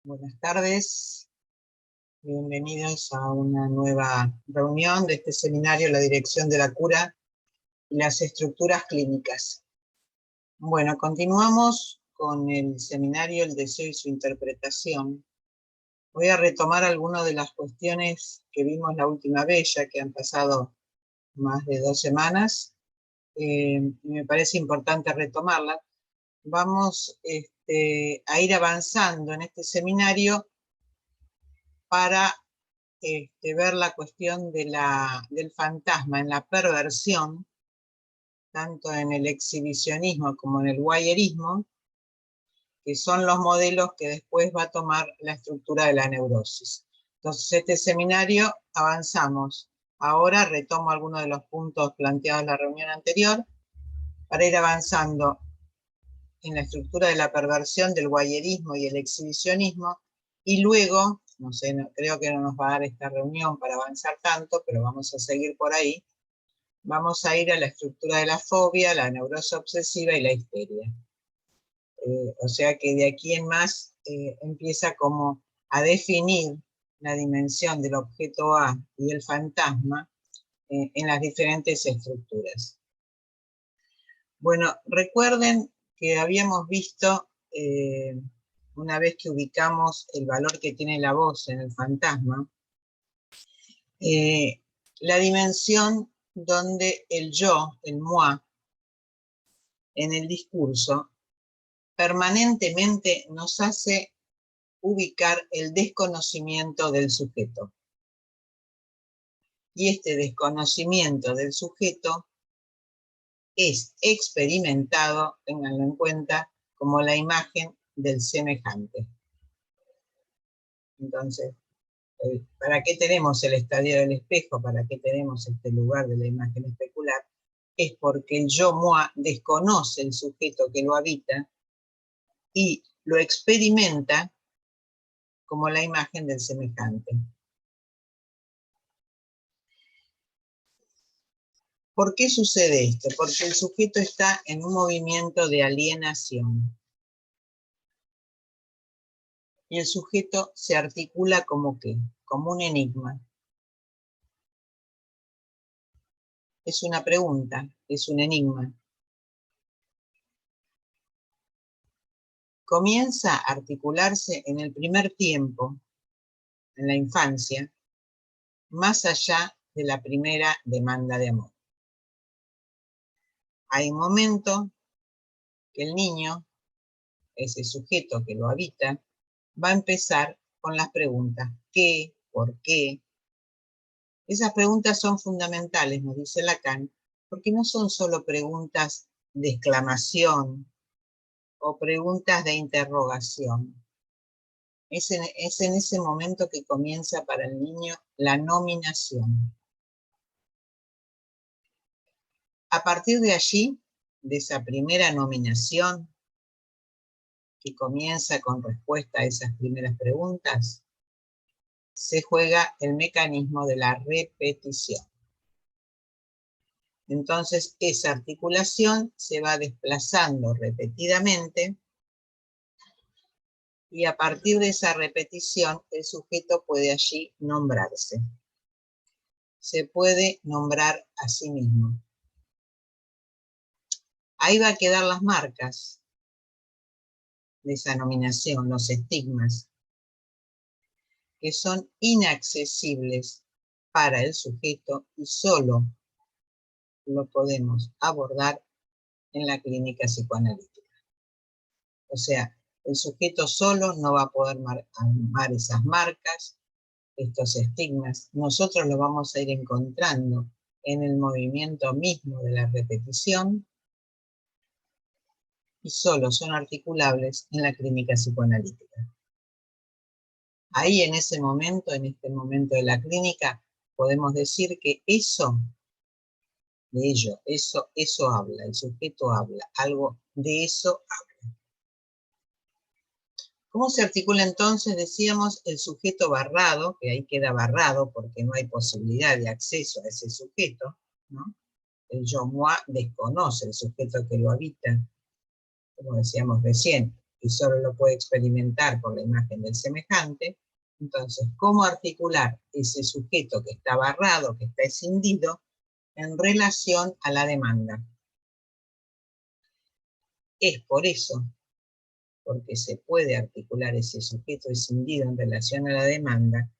Buenas tardes, bienvenidos a una nueva reunión de este seminario, La Dirección de la Cura y las Estructuras Clínicas. Bueno, continuamos con el seminario El Deseo y su Interpretación. Voy a retomar algunas de las cuestiones que vimos la última vez, ya que han pasado más de 2 semanas, y me parece importante retomarlas. Vamos a ir avanzando en este seminario para ver la cuestión de del fantasma en la perversión, tanto en el exhibicionismo como en el voyerismo, que son los modelos que después va a tomar la estructura de la neurosis. Entonces, este seminario avanzamos. Ahora retomo algunos de los puntos planteados en la reunión anterior para ir avanzando en la estructura de la perversión del voyerismo y el exhibicionismo, y luego, no sé, creo que no nos va a dar esta reunión para avanzar tanto, pero vamos a seguir por ahí, vamos a ir a la estructura de la fobia, la neurosis obsesiva y la histeria. O sea que de aquí en más empieza como a definir la dimensión del objeto A y el fantasma en las diferentes estructuras. Bueno, recuerden que habíamos visto, una vez que ubicamos el valor que tiene la voz en el fantasma, la dimensión donde el yo, el moi, en el discurso, permanentemente nos hace ubicar el desconocimiento del sujeto. Y este desconocimiento del sujeto es experimentado, ténganlo en cuenta, como la imagen del semejante. Entonces, ¿para qué tenemos el estadio del espejo? ¿Para qué tenemos este lugar de la imagen especular? Es porque el yo moi desconoce el sujeto que lo habita y lo experimenta como la imagen del semejante. ¿Por qué sucede esto? Porque el sujeto está en un movimiento de alienación. Y el sujeto se articula como ¿qué? Como un enigma. Es una pregunta, es un enigma. Comienza a articularse en el primer tiempo, en la infancia, más allá de la primera demanda de amor. Hay un momento que el niño, ese sujeto que lo habita, va a empezar con las preguntas ¿qué? ¿Por qué? Esas preguntas son fundamentales, nos dice Lacan, porque no son solo preguntas de exclamación o preguntas de interrogación. Es en ese momento que comienza para el niño la nominación. A partir de allí, de esa primera nominación, que comienza con respuesta a esas primeras preguntas, se juega el mecanismo de la repetición. Entonces, esa articulación se va desplazando repetidamente y a partir de esa repetición, el sujeto puede allí nombrarse. Se puede nombrar a sí mismo. Ahí va a quedar las marcas de esa nominación, los estigmas, que son inaccesibles para el sujeto y solo lo podemos abordar en la clínica psicoanalítica. O sea, el sujeto solo no va a poder armar esas marcas, estos estigmas. Nosotros los vamos a ir encontrando en el movimiento mismo de la repetición y solo son articulables en la clínica psicoanalítica. Ahí en ese momento, en este momento de la clínica, podemos decir que eso, de ello, eso habla, el sujeto habla, algo de eso habla. ¿Cómo se articula entonces? Decíamos el sujeto barrado, que ahí queda barrado porque no hay posibilidad de acceso a ese sujeto, ¿no? El yo moi desconoce el sujeto que lo habita, como decíamos recién, y solo lo puede experimentar por la imagen del semejante. Entonces, ¿cómo articular ese sujeto que está barrado, que está escindido, en relación a la demanda? Es por eso, porque se puede articular ese sujeto escindido en relación a la demanda,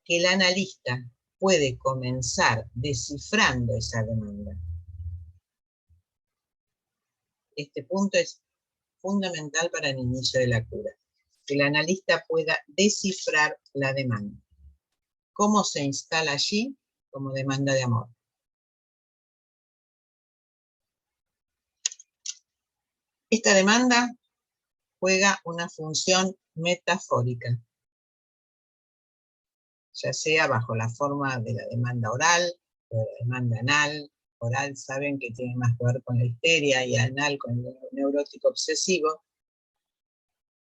que el analista puede comenzar descifrando esa demanda. Este punto es fundamental para el inicio de la cura, que el analista pueda descifrar la demanda. ¿Cómo se instala allí? Como demanda de amor. Esta demanda juega una función metafórica, ya sea bajo la forma de la demanda oral o de la demanda anal. Oral saben que tiene más que ver con la histeria y anal con el neurótico obsesivo,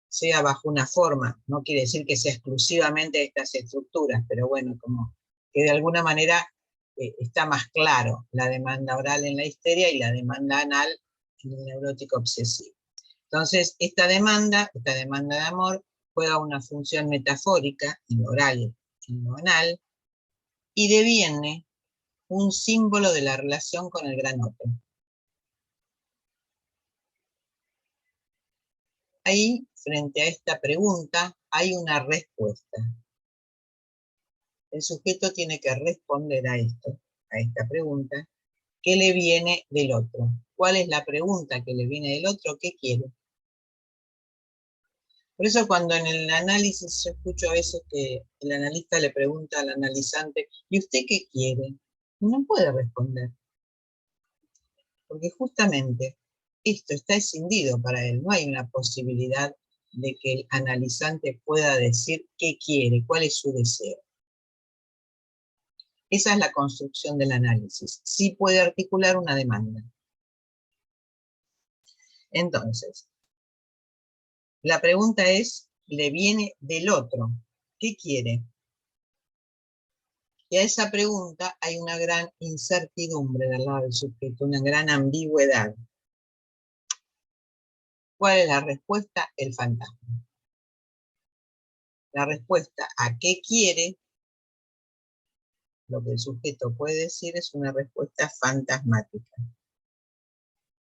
sea bajo una forma, no quiere decir que sea exclusivamente de estas estructuras, pero bueno, como que de alguna manera está más claro la demanda oral en la histeria y la demanda anal en el neurótico obsesivo. Entonces, esta demanda de amor, juega una función metafórica en lo oral, en lo anal, y deviene un símbolo de la relación con el gran otro. Ahí, frente a esta pregunta, hay una respuesta. El sujeto tiene que responder a esto, a esta pregunta. ¿Qué le viene del otro? ¿Cuál es la pregunta que le viene del otro? ¿Qué quiere? Por eso cuando en el análisis yo escucho a veces que el analista le pregunta al analizante, ¿y usted qué quiere? No puede responder. Porque justamente esto está escindido para él. No hay una posibilidad de que el analizante pueda decir qué quiere, cuál es su deseo. Esa es la construcción del análisis. Sí puede articular una demanda. Entonces, la pregunta es, ¿le viene del otro? ¿Qué quiere? Y a esa pregunta hay una gran incertidumbre del lado del sujeto, una gran ambigüedad. ¿Cuál es la respuesta? El fantasma. La respuesta a qué quiere, lo que el sujeto puede decir, es una respuesta fantasmática.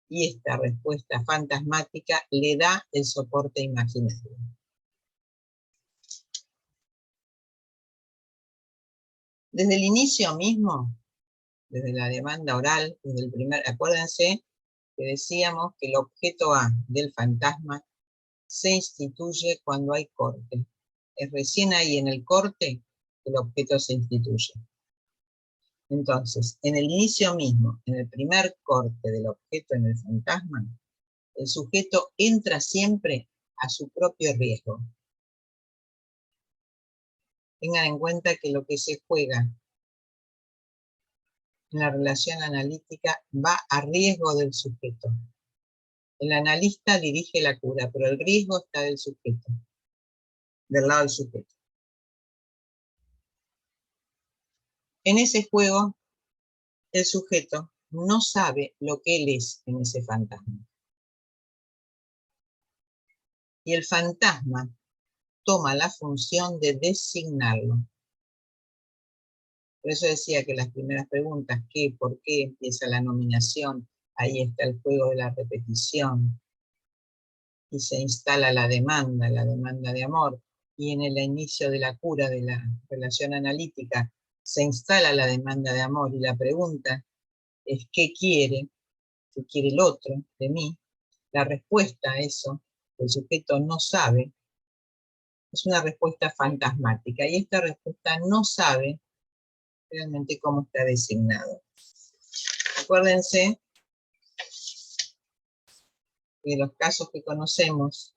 Y esta respuesta fantasmática le da el soporte imaginario. Desde el inicio mismo, desde la demanda oral, desde el acuérdense que decíamos que el objeto A del fantasma se instituye cuando hay corte. Es recién ahí en el corte que el objeto se instituye. Entonces, en el inicio mismo, en el primer corte del objeto en el fantasma, el sujeto entra siempre a su propio riesgo. Tengan en cuenta que lo que se juega en la relación analítica va a riesgo del sujeto. El analista dirige la cura, pero el riesgo está del sujeto, del lado del sujeto. En ese juego, el sujeto no sabe lo que él es en ese fantasma. Y el fantasma toma la función de designarlo. Por eso decía que las primeras preguntas, ¿qué, por qué empieza la nominación? Ahí está el juego de la repetición. Y se instala la demanda de amor. Y en el inicio de la cura de la relación analítica se instala la demanda de amor y la pregunta es ¿qué quiere el otro de mí? La respuesta a eso, el sujeto no sabe, es una respuesta fantasmática y esta respuesta no sabe realmente cómo está designado. Acuérdense que los casos que conocemos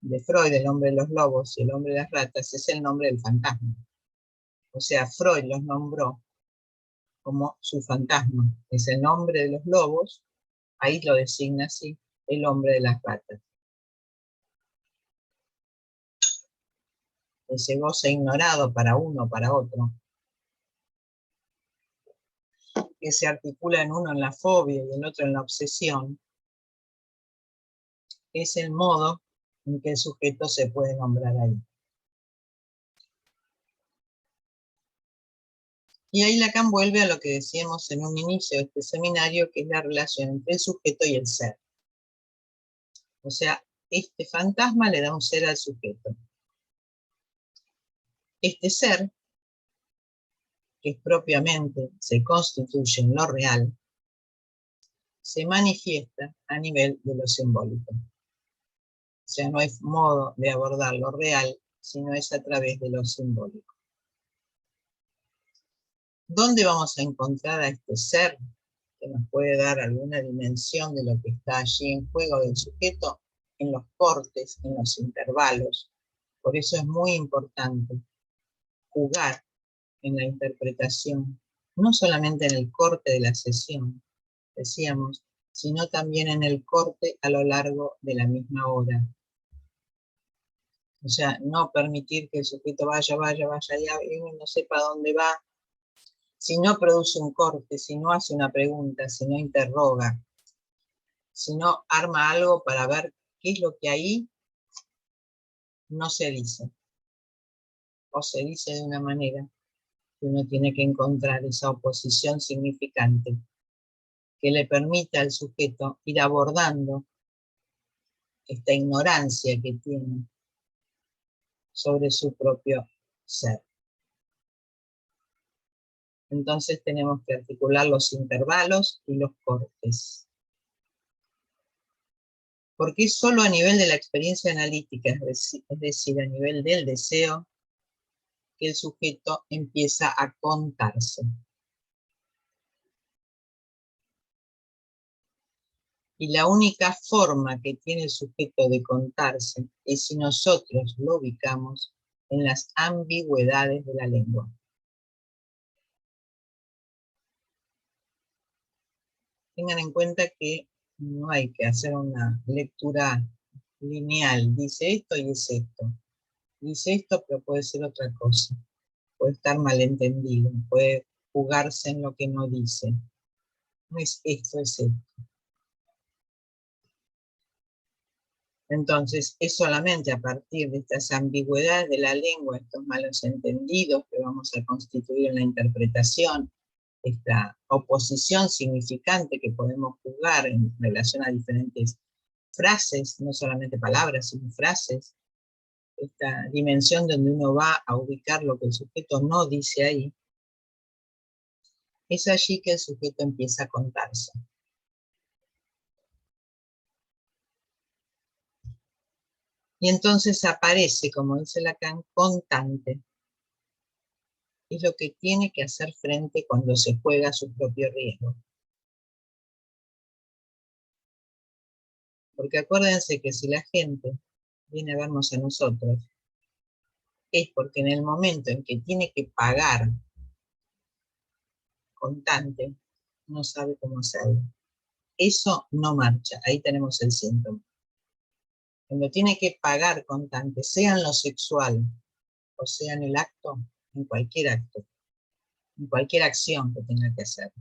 de Freud, el hombre de los lobos y el hombre de las ratas, es el nombre del fantasma. O sea, Freud los nombró como su fantasma. Es el nombre de los lobos, ahí lo designa así, el hombre de las ratas. Ese goce ignorado para uno, para otro, que se articula en uno en la fobia y en otro en la obsesión, es el modo en que el sujeto se puede nombrar ahí. Y ahí Lacan vuelve a lo que decíamos en un inicio de este seminario, que es la relación entre el sujeto y el ser. O sea, este fantasma le da un ser al sujeto. Este ser, que propiamente se constituye en lo real, se manifiesta a nivel de lo simbólico. O sea, no hay modo de abordar lo real, sino es a través de lo simbólico. ¿Dónde vamos a encontrar a este ser que nos puede dar alguna dimensión de lo que está allí en juego del sujeto? En los cortes, en los intervalos. Por eso es muy importante jugar en la interpretación, no solamente en el corte de la sesión, decíamos, sino también en el corte a lo largo de la misma hora. O sea, no permitir que el sujeto vaya, y no sepa dónde va. Si no produce un corte, si no hace una pregunta, si no interroga, si no arma algo para ver qué es lo que ahí no se dice. O se dice de una manera que uno tiene que encontrar esa oposición significante que le permita al sujeto ir abordando esta ignorancia que tiene sobre su propio ser. Entonces tenemos que articular los intervalos y los cortes. Porque es solo a nivel de la experiencia analítica, es decir, a nivel del deseo, que el sujeto empieza a contarse. Y la única forma que tiene el sujeto de contarse es si nosotros lo ubicamos en las ambigüedades de la lengua. Tengan en cuenta que no hay que hacer una lectura lineal. Dice esto y es esto. Dice esto, pero puede ser otra cosa. Puede estar malentendido, puede jugarse en lo que no dice. No es esto, es esto. Entonces, es solamente a partir de estas ambigüedades de la lengua, estos malos entendidos que vamos a constituir en la interpretación, esta oposición significante que podemos jugar en relación a diferentes frases, no solamente palabras, sino frases, esta dimensión donde uno va a ubicar lo que el sujeto no dice ahí, es allí que el sujeto empieza a contarse. Y entonces aparece, como dice Lacan, contante. Es lo que tiene que hacer frente cuando se juega a su propio riesgo. Porque acuérdense que si la gente viene a vernos a nosotros, es porque en el momento en que tiene que pagar contante, no sabe cómo hacerlo. Eso no marcha, ahí tenemos el síntoma. Cuando tiene que pagar contante, sea en lo sexual, o sea en el acto, en cualquier acción que tenga que hacer.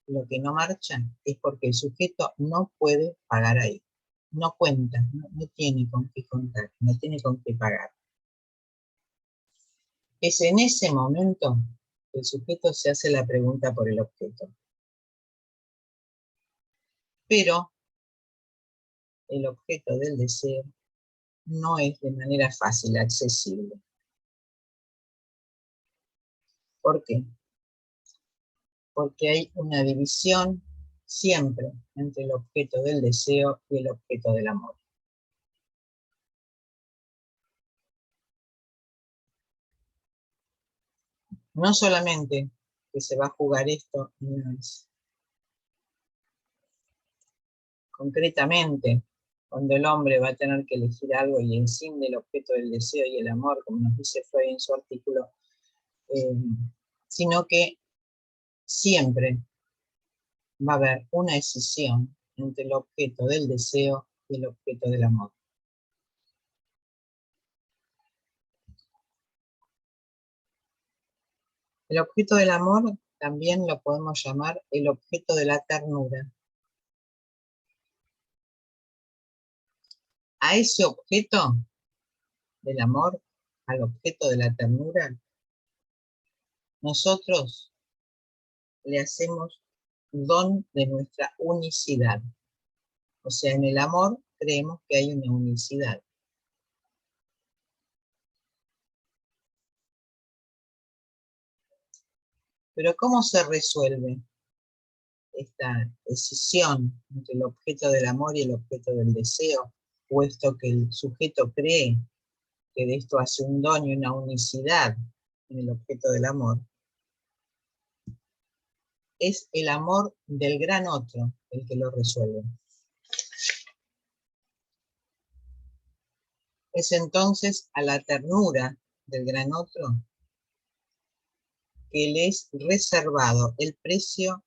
Lo que no marcha es porque el sujeto no puede pagar ahí. No cuenta, no tiene con qué contar, no tiene con qué pagar. Es en ese momento que el sujeto se hace la pregunta por el objeto. Pero el objeto del deseo no es de manera fácil accesible. ¿Por qué? Porque hay una división siempre entre el objeto del deseo y el objeto del amor. No solamente que se va a jugar esto una vez. Concretamente, cuando el hombre va a tener que elegir algo y encinde el objeto del deseo y el amor, como nos dice Freud en su artículo, sino que siempre va a haber una decisión entre el objeto del deseo y el objeto del amor. El objeto del amor también lo podemos llamar el objeto de la ternura. A ese objeto del amor, al objeto de la ternura, nosotros le hacemos don de nuestra unicidad. O sea, en el amor creemos que hay una unicidad. Pero ¿cómo se resuelve esta decisión entre el objeto del amor y el objeto del deseo? Puesto que el sujeto cree que de esto hace un don y una unicidad en el objeto del amor. Es el amor del gran otro el que lo resuelve. Es entonces a la ternura del gran otro que le es reservado el precio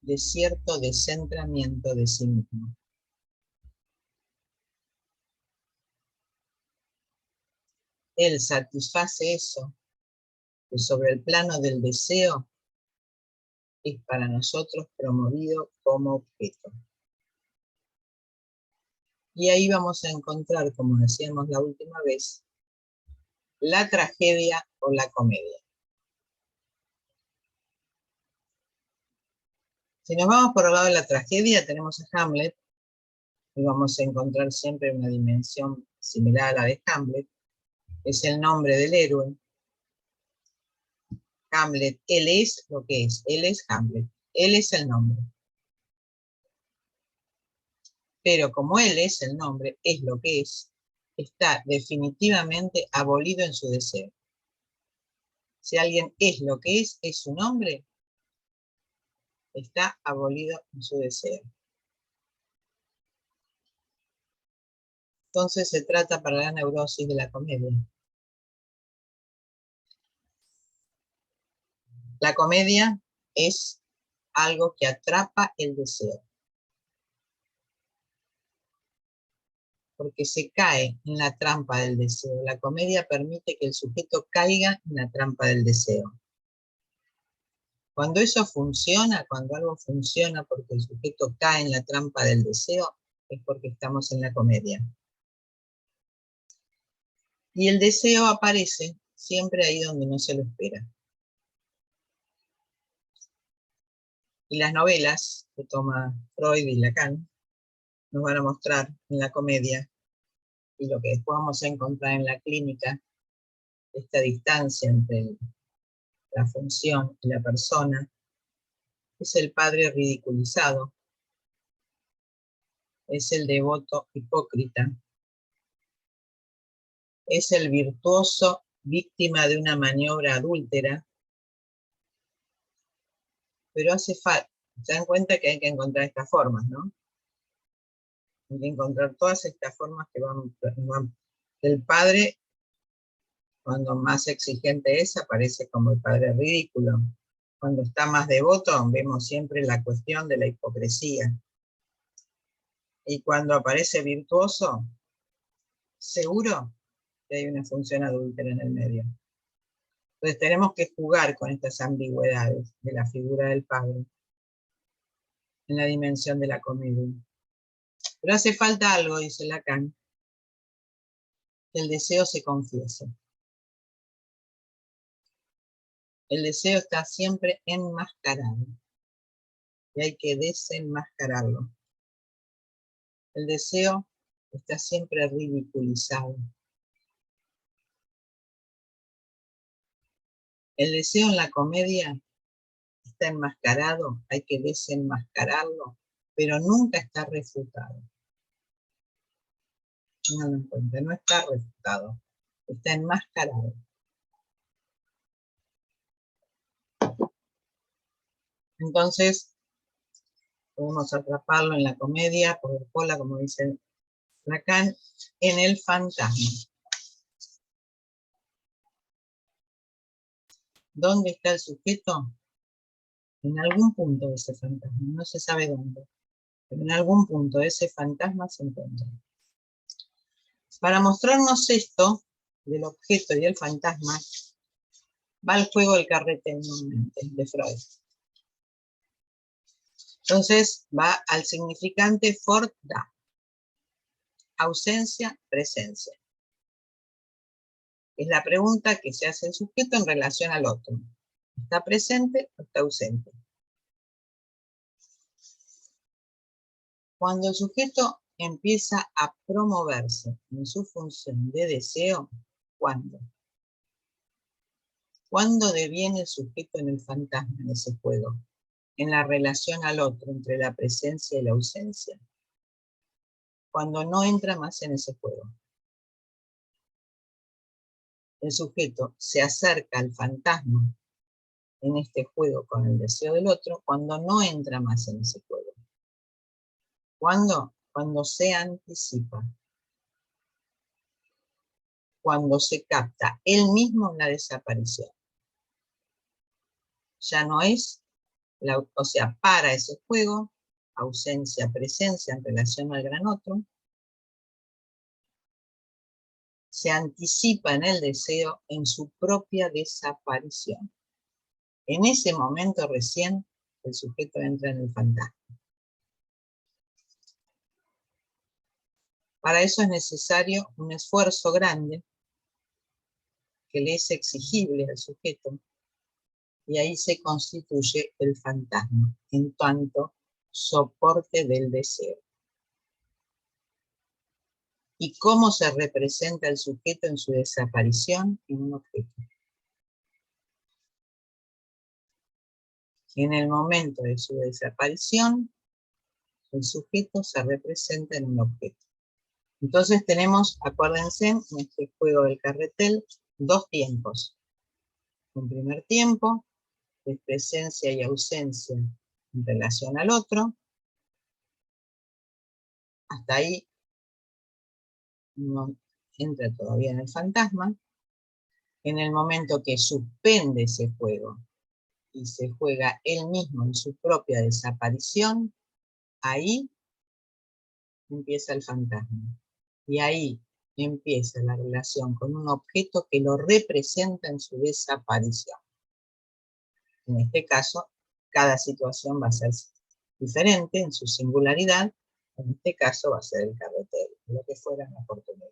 de cierto descentramiento de sí mismo. Él satisface eso, que sobre el plano del deseo es para nosotros promovido como objeto. Y ahí vamos a encontrar, como decíamos la última vez, la tragedia o la comedia. Si nos vamos por el lado de la tragedia, tenemos a Hamlet, y vamos a encontrar siempre una dimensión similar a la de Hamlet. Es el nombre del héroe. Hamlet, él es lo que es, él es Hamlet, él es el nombre. Pero como él es el nombre, es lo que es, está definitivamente abolido en su deseo. Si alguien es lo que es su nombre, está abolido en su deseo. Entonces se trata para la neurosis de la comedia. La comedia es algo que atrapa el deseo. Porque se cae en la trampa del deseo. La comedia permite que el sujeto caiga en la trampa del deseo. Cuando eso funciona, cuando algo funciona porque el sujeto cae en la trampa del deseo, es porque estamos en la comedia. Y el deseo aparece siempre ahí donde no se lo espera. Y las novelas que toma Freud y Lacan nos van a mostrar en la comedia, y lo que después vamos a encontrar en la clínica, esta distancia entre la función y la persona, es el padre ridiculizado, es el devoto hipócrita, es el virtuoso víctima de una maniobra adúltera, pero hace falta, se dan cuenta que hay que encontrar estas formas, ¿no? Hay que encontrar todas estas formas que van del padre, cuando más exigente es, aparece como el padre ridículo. Cuando está más devoto, vemos siempre la cuestión de la hipocresía. Y cuando aparece virtuoso, seguro que hay una función adúltera en el medio. Entonces tenemos que jugar con estas ambigüedades de la figura del padre en la dimensión de la comedia. Pero hace falta algo, dice Lacan, que el deseo se confiese. El deseo está siempre enmascarado y hay que desenmascararlo. El deseo está siempre ridiculizado. El deseo en la comedia está enmascarado, hay que desenmascararlo, pero nunca está refutado. Ténganlo en cuenta, no está refutado, está enmascarado. Entonces, podemos atraparlo en la comedia, por la cola, como dice Lacan, en el fantasma. ¿Dónde está el sujeto? En algún punto de ese fantasma, no se sabe dónde, pero en algún punto de ese fantasma se encuentra. Para mostrarnos esto, del objeto y del fantasma, va al juego del carrete nuevamente, de Freud. Entonces va al significante for da. ausencia, presencia. Es la pregunta que se hace el sujeto en relación al otro. ¿Está presente o está ausente? Cuando el sujeto empieza a promoverse en su función de deseo, ¿cuándo? ¿Cuándo deviene el sujeto en el fantasma en ese juego? En la relación al otro, entre la presencia y la ausencia. Cuando no entra más en ese juego. El sujeto se acerca al fantasma en este juego con el deseo del otro cuando no entra más en ese juego. ¿Cuándo? Cuando se anticipa. Cuando se capta él mismo en la desaparición. Ya no es, o sea, para ese juego, ausencia, presencia en relación al gran otro, se anticipa en el deseo en su propia desaparición. En ese momento recién el sujeto entra en el fantasma. Para eso es necesario un esfuerzo grande que le es exigible al sujeto, y ahí se constituye el fantasma, en tanto soporte del deseo. ¿Y cómo se representa el sujeto en su desaparición? En un objeto. En el momento de su desaparición, el sujeto se representa en un objeto. Entonces tenemos, acuérdense, en este juego del carretel, dos tiempos. Un primer tiempo, de presencia y ausencia en relación al otro. Hasta ahí no entra todavía en el fantasma. En el momento que suspende ese juego y se juega él mismo en su propia desaparición, ahí empieza el fantasma. Y ahí empieza la relación con un objeto que lo representa en su desaparición. En este caso, cada situación va a ser diferente en su singularidad. En este caso va a ser el carretel, lo que fuera en la oportunidad.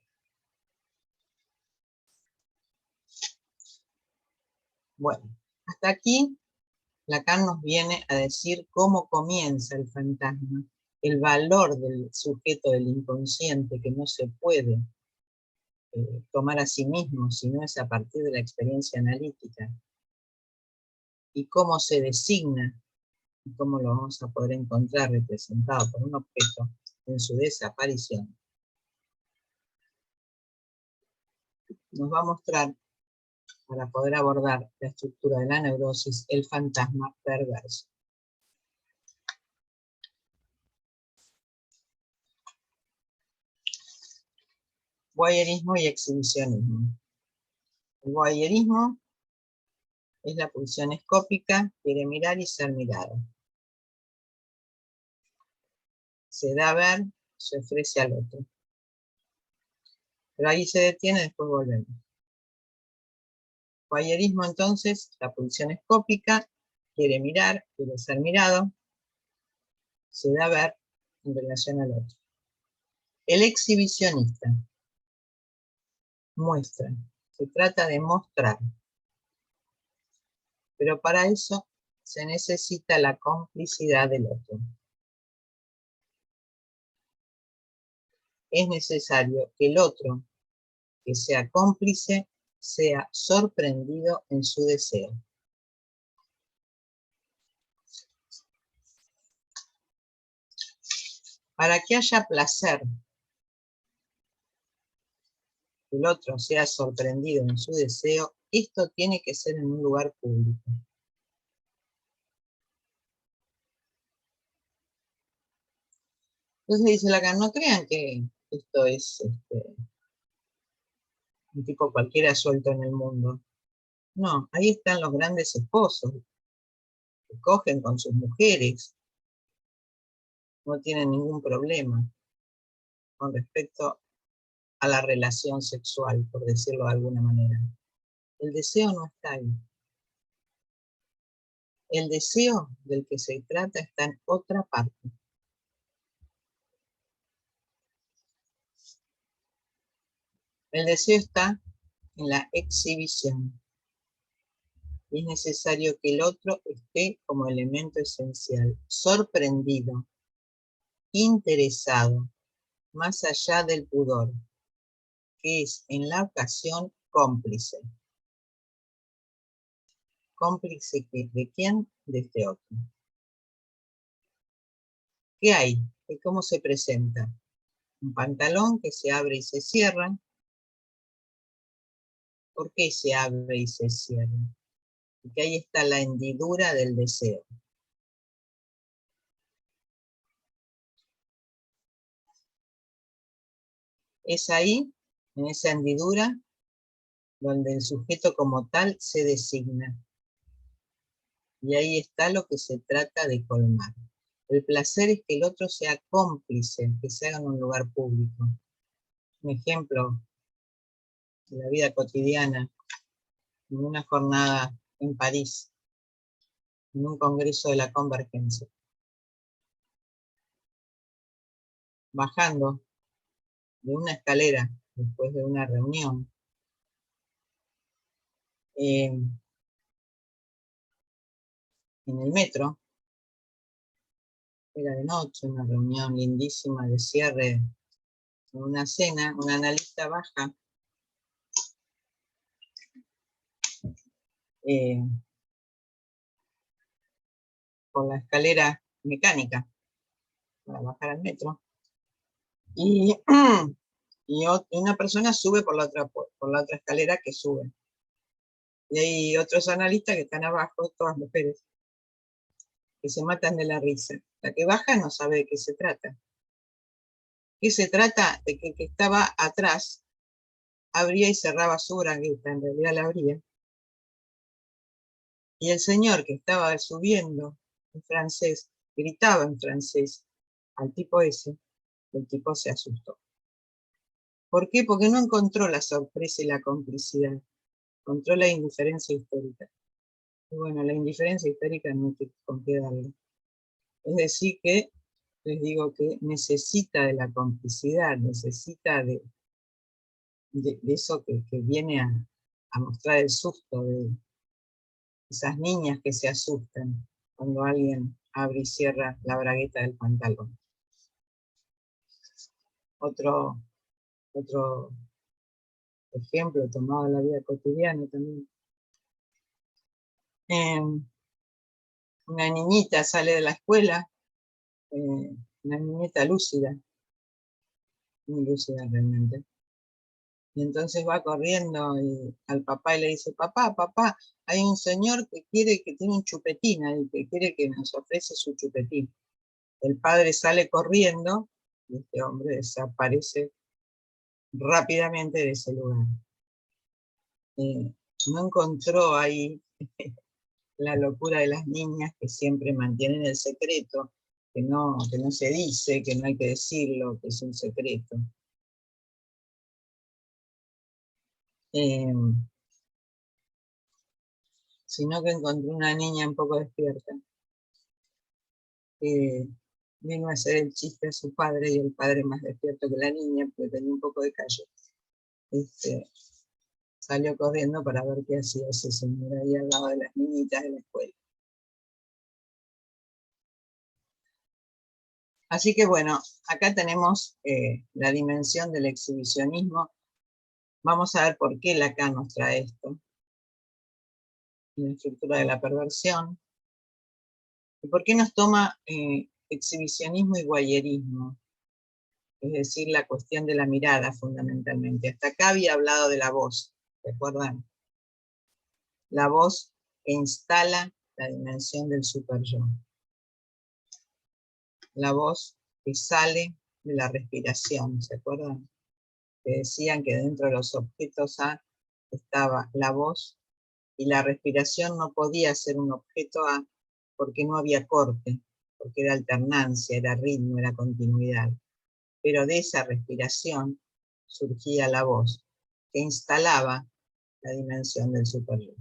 Bueno, hasta aquí Lacan nos viene a decir cómo comienza el fantasma, el valor del sujeto del inconsciente que no se puede tomar a sí mismo, sino es a partir de la experiencia analítica, y cómo se designa, y cómo lo vamos a poder encontrar representado por un objeto en su desaparición. Nos va a mostrar, para poder abordar la estructura de la neurosis, el fantasma perverso. Voyerismo y exhibicionismo. El voyerismo es la pulsión escópica, quiere mirar y ser mirado. Se da a ver, se ofrece al otro. Pero ahí se detiene, después volvemos. Voyerismo entonces, la pulsión escópica, quiere mirar, quiere ser mirado, se da a ver en relación al otro. El exhibicionista muestra, se trata de mostrar, pero para eso se necesita la complicidad del otro. Es necesario que el otro, que sea cómplice, sea sorprendido en su deseo. Para que haya placer, que el otro sea sorprendido en su deseo, esto tiene que ser en un lugar público. Entonces dice Lacan, no crean que esto es un tipo cualquiera suelto en el mundo. No, ahí están los grandes esposos, que cogen con sus mujeres, no tienen ningún problema con respecto a la relación sexual, por decirlo de alguna manera. El deseo no está ahí. El deseo del que se trata está en otra parte. El deseo está en la exhibición. Y es necesario que el otro esté como elemento esencial, sorprendido, interesado, más allá del pudor, que es en la ocasión cómplice. ¿Cómplice de quién? De este otro. ¿Qué hay? ¿Cómo se presenta? Un pantalón que se abre y se cierra. ¿Por qué se abre y se cierra? Porque ahí está la hendidura del deseo. Es ahí, en esa hendidura, donde el sujeto como tal se designa. Y ahí está lo que se trata de colmar. El placer es que el otro sea cómplice, que se haga en un lugar público. Un ejemplo de la vida cotidiana, en una jornada en París, en un congreso de la Convergencia. Bajando de una escalera, después de una reunión, en el metro, era de noche, una reunión lindísima de cierre, una cena, un analista baja, por la escalera mecánica para bajar al metro, y una persona sube por la otra escalera que sube. Y hay otros analistas que están abajo, todas mujeres, que se matan de la risa. La que baja no sabe de qué se trata. ¿Qué se trata? De que el que estaba atrás abría y cerraba su bragueta, en realidad la abría. Y el señor que estaba subiendo en francés, gritaba en francés al tipo ese, el tipo se asustó. ¿Por qué? Porque no encontró la sorpresa y la complicidad, encontró la indiferencia histérica. Y bueno, la indiferencia histérica no hay con qué darle. Es decir que, les digo que necesita de la complicidad, necesita de eso que viene a mostrar el susto de esas niñas que se asustan cuando alguien abre y cierra la bragueta del pantalón. Otro ejemplo tomado de la vida cotidiana también. Una niñita sale de la escuela, una niñita lúcida, muy lúcida realmente. Y entonces va corriendo al papá y le dice, papá, papá, hay un señor que tiene un chupetín ahí, que quiere que nos ofrece su chupetín. El padre sale corriendo y este hombre desaparece rápidamente de ese lugar. No encontró ahí la locura de las niñas que siempre mantienen el secreto, que no se dice, que no hay que decirlo, que es un secreto. Sino que encontró una niña un poco despierta, que vino a hacer el chiste a su padre, y el padre más despierto que la niña, porque tenía un poco de callo. Salió corriendo para ver qué hacía ese señor ahí al lado de las niñitas de la escuela. Así que bueno, acá tenemos la dimensión del exhibicionismo. Vamos a ver por qué Lacan nos trae esto, la estructura de la perversión, y por qué nos toma exhibicionismo y voyerismo, es decir, la cuestión de la mirada fundamentalmente. Hasta acá había hablado de la voz, ¿recuerdan? La voz que instala la dimensión del superyo. La voz que sale de la respiración, ¿se acuerdan? Que decían que dentro de los objetos A estaba la voz, y la respiración no podía ser un objeto A porque no había corte, porque era alternancia, era ritmo, era continuidad. Pero de esa respiración surgía la voz, que instalaba la dimensión del superior.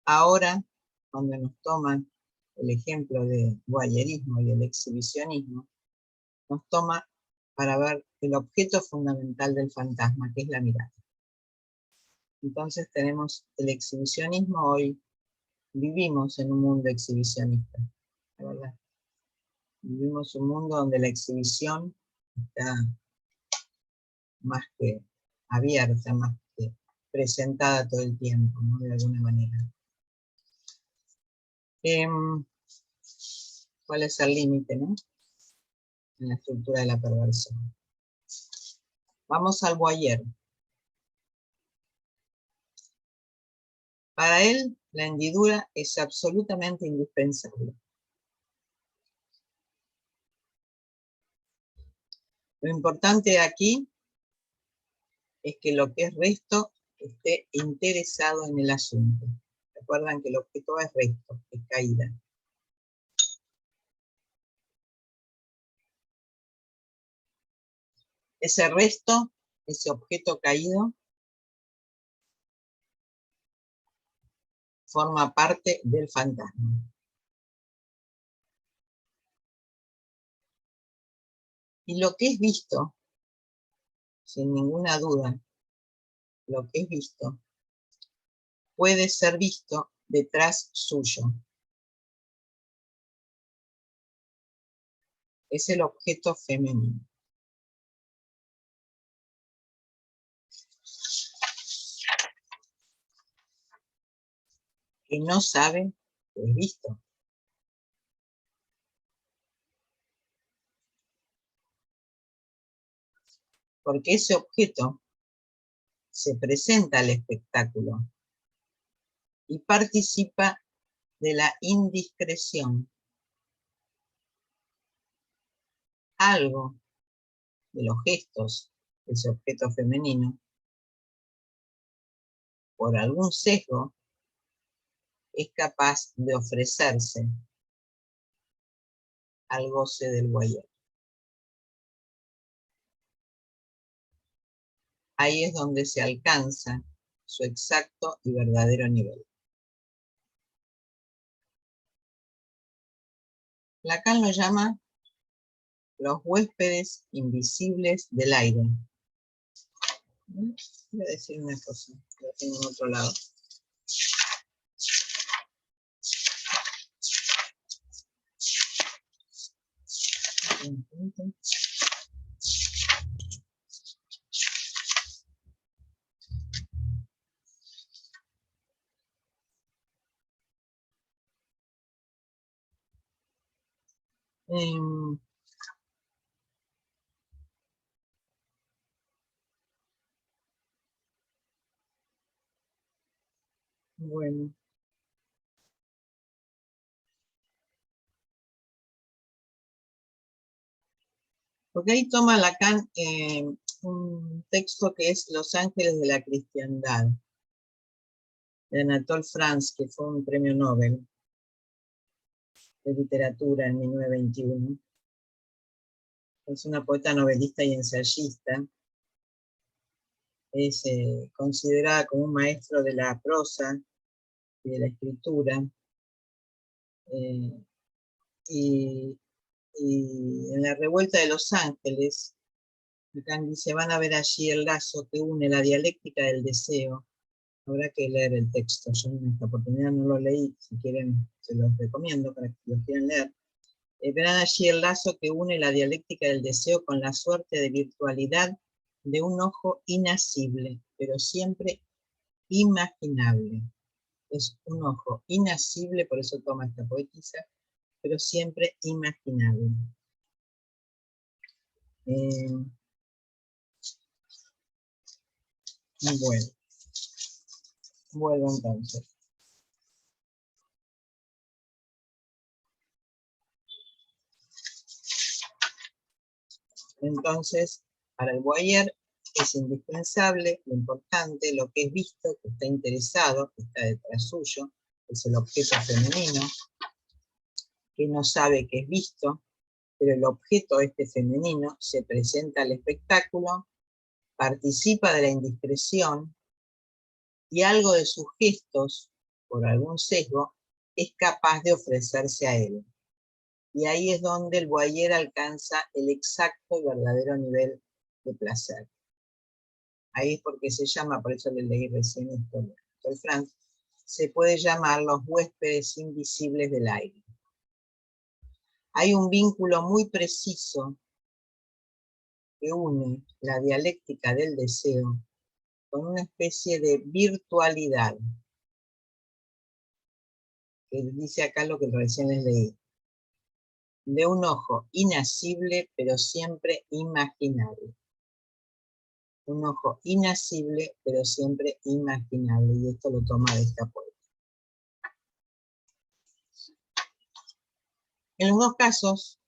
Ahora, cuando nos toman el ejemplo de voyerismo y el exhibicionismo, nos toma para ver el objeto fundamental del fantasma, que es la mirada. Entonces tenemos el exhibicionismo. Hoy vivimos en un mundo exhibicionista, la verdad. Vivimos un mundo donde la exhibición está más que abierta, más que presentada todo el tiempo, ¿no? De alguna manera. ¿Cuál es el límite, no? En la estructura de la perversión. Vamos al voyeur. Para él, la hendidura es absolutamente indispensable. Lo importante aquí es que lo que es resto esté interesado en el asunto. Recuerdan que el objeto es resto, es caída. Ese resto, ese objeto caído, forma parte del fantasma. Y lo que es visto, sin ninguna duda, lo que es visto, puede ser visto detrás suyo. Es el objeto femenino. Que no sabe que es visto. Porque ese objeto se presenta al espectáculo y participa de la indiscreción. Algo de los gestos de ese objeto femenino, por algún sesgo, es capaz de ofrecerse al goce del voyeur. Ahí es donde se alcanza su exacto y verdadero nivel. Lacan lo llama los huéspedes invisibles del aire. Voy a decir una cosa, lo tengo en otro lado. Bueno. Porque ahí toma Lacan un texto que es Los Ángeles de la Cristiandad, de Anatole France, que fue un premio Nobel de literatura en 1921. Es una poeta novelista y ensayista. Es considerada como un maestro de la prosa y de la escritura. Y en la revuelta de Los Ángeles, Lacan dice, van a ver allí el lazo que une la dialéctica del deseo. Habrá que leer el texto, yo en esta oportunidad no lo leí, si quieren se los recomiendo para que lo quieran leer. Verán allí el lazo que une la dialéctica del deseo con la suerte de virtualidad de un ojo inasible, pero siempre imaginable. Es un ojo inasible, por eso toma esta poetisa, pero siempre imaginable. Bueno, vuelvo entonces. Entonces, para el voyeur es indispensable, lo importante, lo que es visto, que está interesado, que está detrás suyo, es el objeto femenino, que no sabe que es visto, pero el objeto este femenino se presenta al espectáculo, participa de la indiscreción y algo de sus gestos, por algún sesgo, es capaz de ofrecerse a él. Y ahí es donde el voyeur alcanza el exacto y verdadero nivel de placer. Ahí es porque se llama, por eso le leí recién esto de Frank, se puede llamar los huéspedes invisibles del aire. Hay un vínculo muy preciso que une la dialéctica del deseo con una especie de virtualidad, que dice acá lo que recién les leí, de un ojo inasible pero siempre imaginable. Un ojo inasible pero siempre imaginable, y esto lo toma de esta poeta. En los dos casos,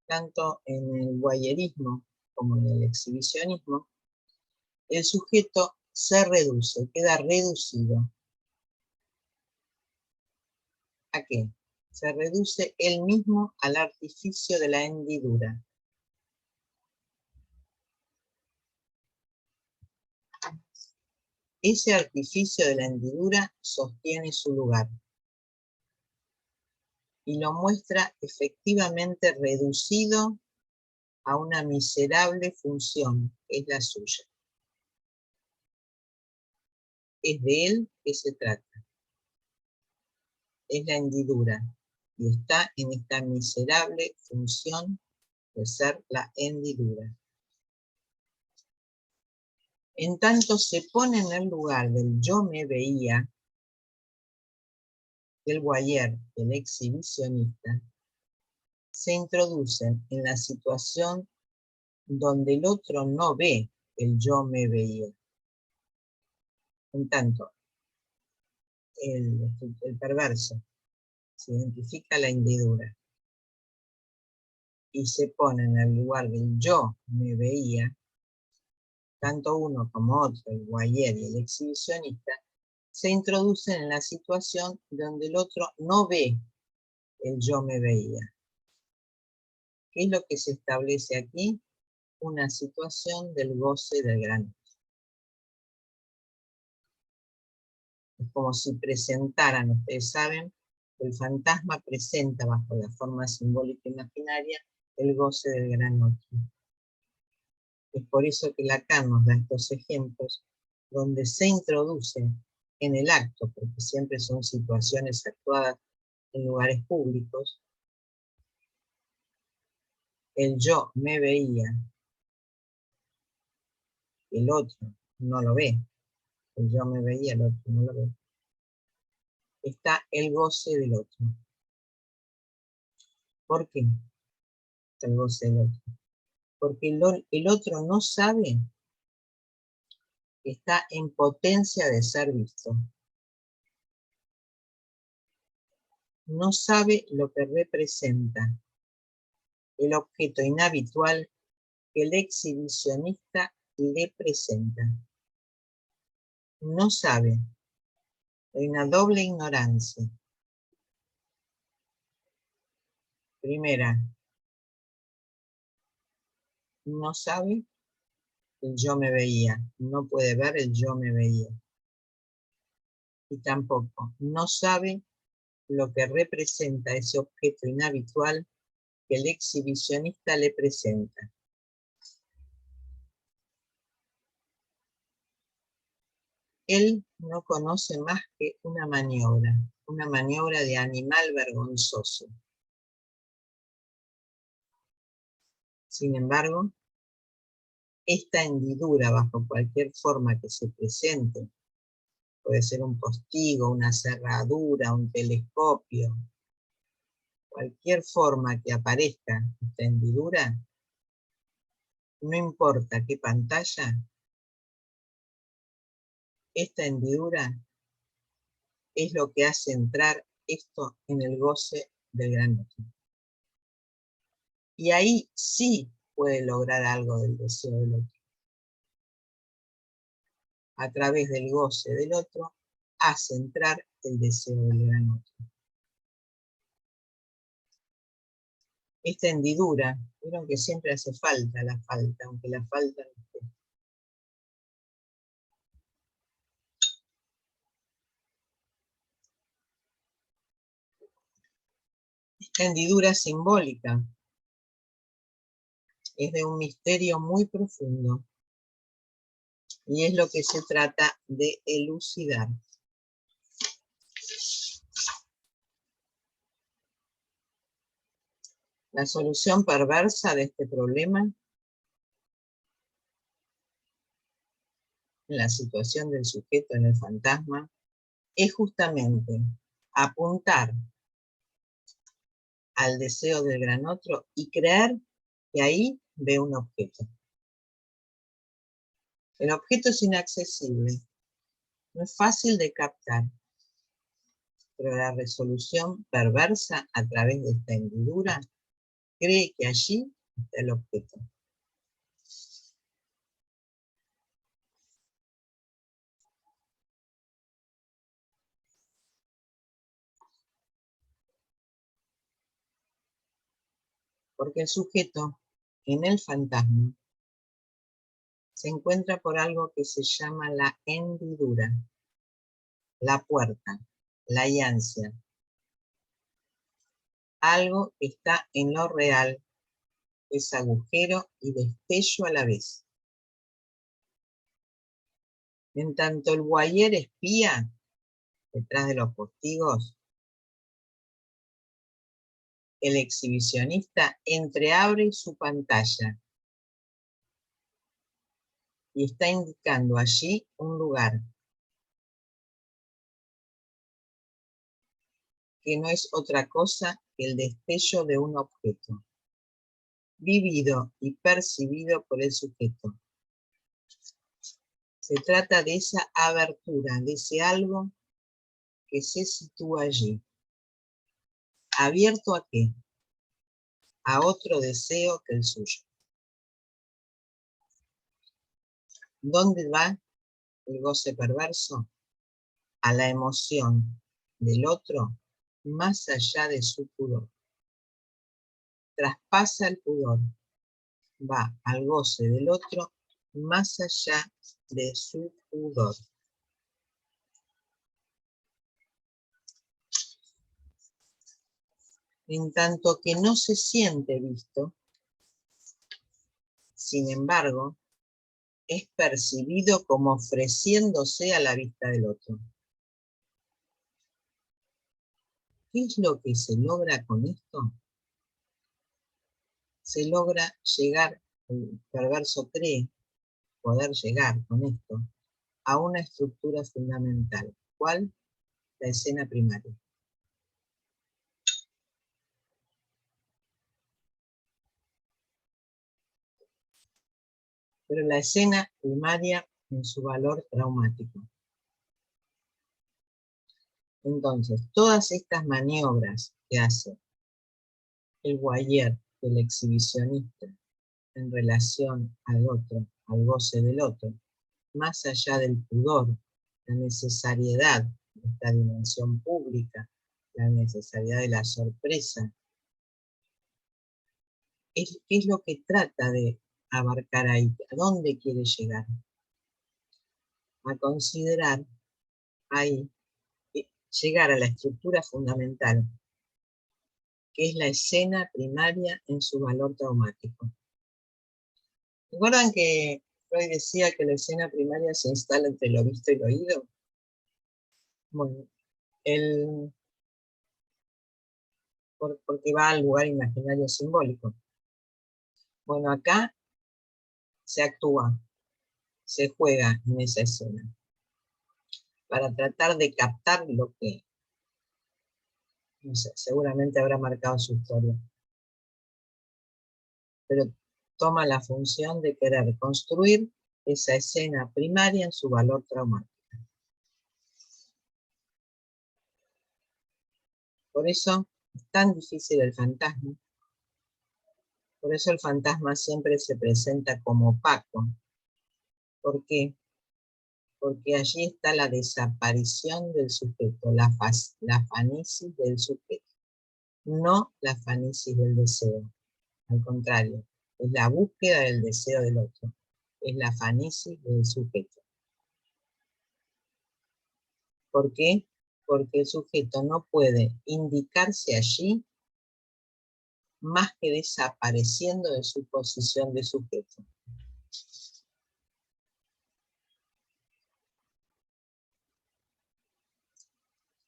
tanto en el voyerismo como en el exhibicionismo, el sujeto se reduce, queda reducido. ¿A qué? Se reduce él mismo al artificio de la hendidura. Ese artificio de la hendidura sostiene su lugar y lo muestra efectivamente reducido a una miserable función, que es la suya. Es de él que se trata. Es la hendidura y está en esta miserable función de ser la hendidura. En tanto se pone en el lugar del yo me veía, del voyeur, el exhibicionista, se introducen en la situación donde el otro no ve el yo me veía. En tanto, el perverso se identifica la hendidura y se pone en el lugar del yo me veía, tanto uno como otro, el voyeur y el exhibicionista, se introducen en la situación donde el otro no ve el yo me veía. ¿Qué es lo que se establece aquí? Una situación del goce del gran otro. Es como si presentaran, ustedes saben, el fantasma presenta bajo la forma simbólica imaginaria el goce del gran otro. Es por eso que Lacan nos da estos ejemplos donde se introduce en el acto, porque siempre son situaciones actuadas en lugares públicos, el yo me veía, el otro no lo ve, el yo me veía, el otro no lo ve, está el goce del otro. ¿Por qué está el goce del otro? Porque el otro no sabe que está en potencia de ser visto. No sabe lo que representa el objeto inhabitual que el exhibicionista le presenta. No sabe, hay una doble ignorancia. Primera, no sabe el yo me veía, no puede ver el yo me veía. Y tampoco, no sabe lo que representa ese objeto inhabitual que el exhibicionista le presenta. Él no conoce más que una maniobra de animal vergonzoso. Sin embargo, esta hendidura, bajo cualquier forma que se presente, puede ser un postigo, una cerradura, un telescopio, cualquier forma que aparezca esta hendidura, no importa qué pantalla, esta hendidura es lo que hace entrar esto en el goce del gran otro. Y ahí sí puede lograr algo del deseo del otro. A través del goce del otro, hace entrar el deseo del gran otro. Esta hendidura, vieron que siempre hace falta la falta, aunque la falta no esté. hendidura simbólica. Es de un misterio muy profundo. Y es lo que se trata de elucidar. La solución perversa de este problema, en la situación del sujeto en el fantasma, es justamente apuntar al deseo del gran otro y creer que ahí ve un objeto. El objeto es inaccesible, no es fácil de captar, pero la resolución perversa a través de esta hendidura cree que allí está el objeto. Porque el sujeto en el fantasma se encuentra por algo que se llama la hendidura, la puerta, la llancia. Algo que está en lo real, es agujero y destello a la vez. En tanto el voyeur espía detrás de los postigos, el exhibicionista entreabre su pantalla y está indicando allí un lugar que no es otra cosa que el destello de un objeto, vivido y percibido por el sujeto. Se trata de esa abertura, de ese algo que se sitúa allí. ¿Abierto a qué? A otro deseo que el suyo. ¿Dónde va el goce perverso? A la emoción del otro más allá de su pudor. Traspasa el pudor, va al goce del otro más allá de su pudor. En tanto que no se siente visto, sin embargo, es percibido como ofreciéndose a la vista del otro. ¿Qué es lo que se logra con esto? Se logra llegar, el perverso cree poder llegar con esto a una estructura fundamental. ¿Cuál? La escena primaria. Pero la escena primaria en su valor traumático. Entonces, todas estas maniobras que hace el voyeur, el exhibicionista, en relación al otro, al goce del otro, más allá del pudor, la necesariedad de esta dimensión pública, la necesariedad de la sorpresa, ¿qué es lo que trata de abarcar ahí? ¿A dónde quiere llegar? A considerar ahí, llegar a la estructura fundamental, que es la escena primaria en su valor traumático. ¿Recuerdan que Freud decía que la escena primaria se instala entre lo visto y lo oído? Bueno, porque va al lugar imaginario simbólico. Bueno, acá se actúa, se juega en esa escena, para tratar de captar lo que, no sé, seguramente habrá marcado su historia. Pero toma la función de querer construir esa escena primaria en su valor traumático. Por eso es tan difícil el fantasma. Por eso el fantasma siempre se presenta como opaco. ¿Por qué? Porque allí está la desaparición del sujeto, la fanisis del sujeto, no la fanisis del deseo. Al contrario, es la búsqueda del deseo del otro, es la fanisis del sujeto. ¿Por qué? Porque el sujeto no puede indicarse allí más que desapareciendo de su posición de sujeto.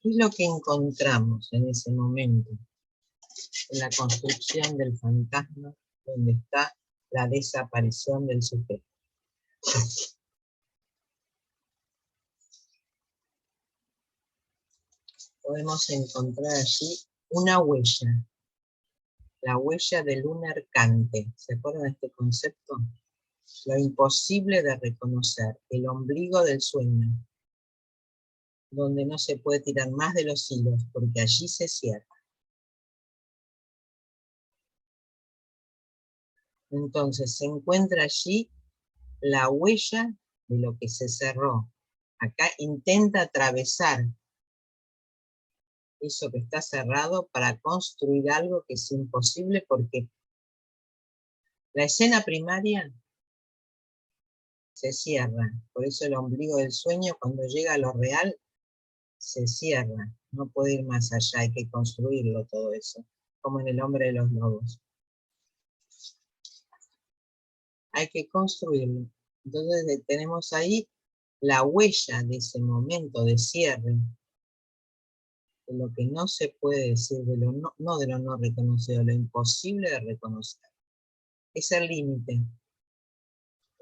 ¿Qué es lo que encontramos en ese momento? En la construcción del fantasma, donde está la desaparición del sujeto. Podemos encontrar allí una huella, la huella del unercante. ¿Se acuerdan de este concepto? Lo imposible de reconocer, el ombligo del sueño, donde no se puede tirar más de los hilos, porque allí se cierra. Entonces se encuentra allí la huella de lo que se cerró. Acá intenta atravesar eso que está cerrado para construir algo que es imposible, porque la escena primaria se cierra. Por eso el ombligo del sueño, cuando llega a lo real, se cierra. No puede ir más allá, hay que construirlo todo eso, como en El hombre de los lobos. Hay que construirlo. Entonces tenemos ahí la huella de ese momento de cierre, de lo que no se puede decir, de lo no de lo no reconocido, lo imposible de reconocer. Es el límite.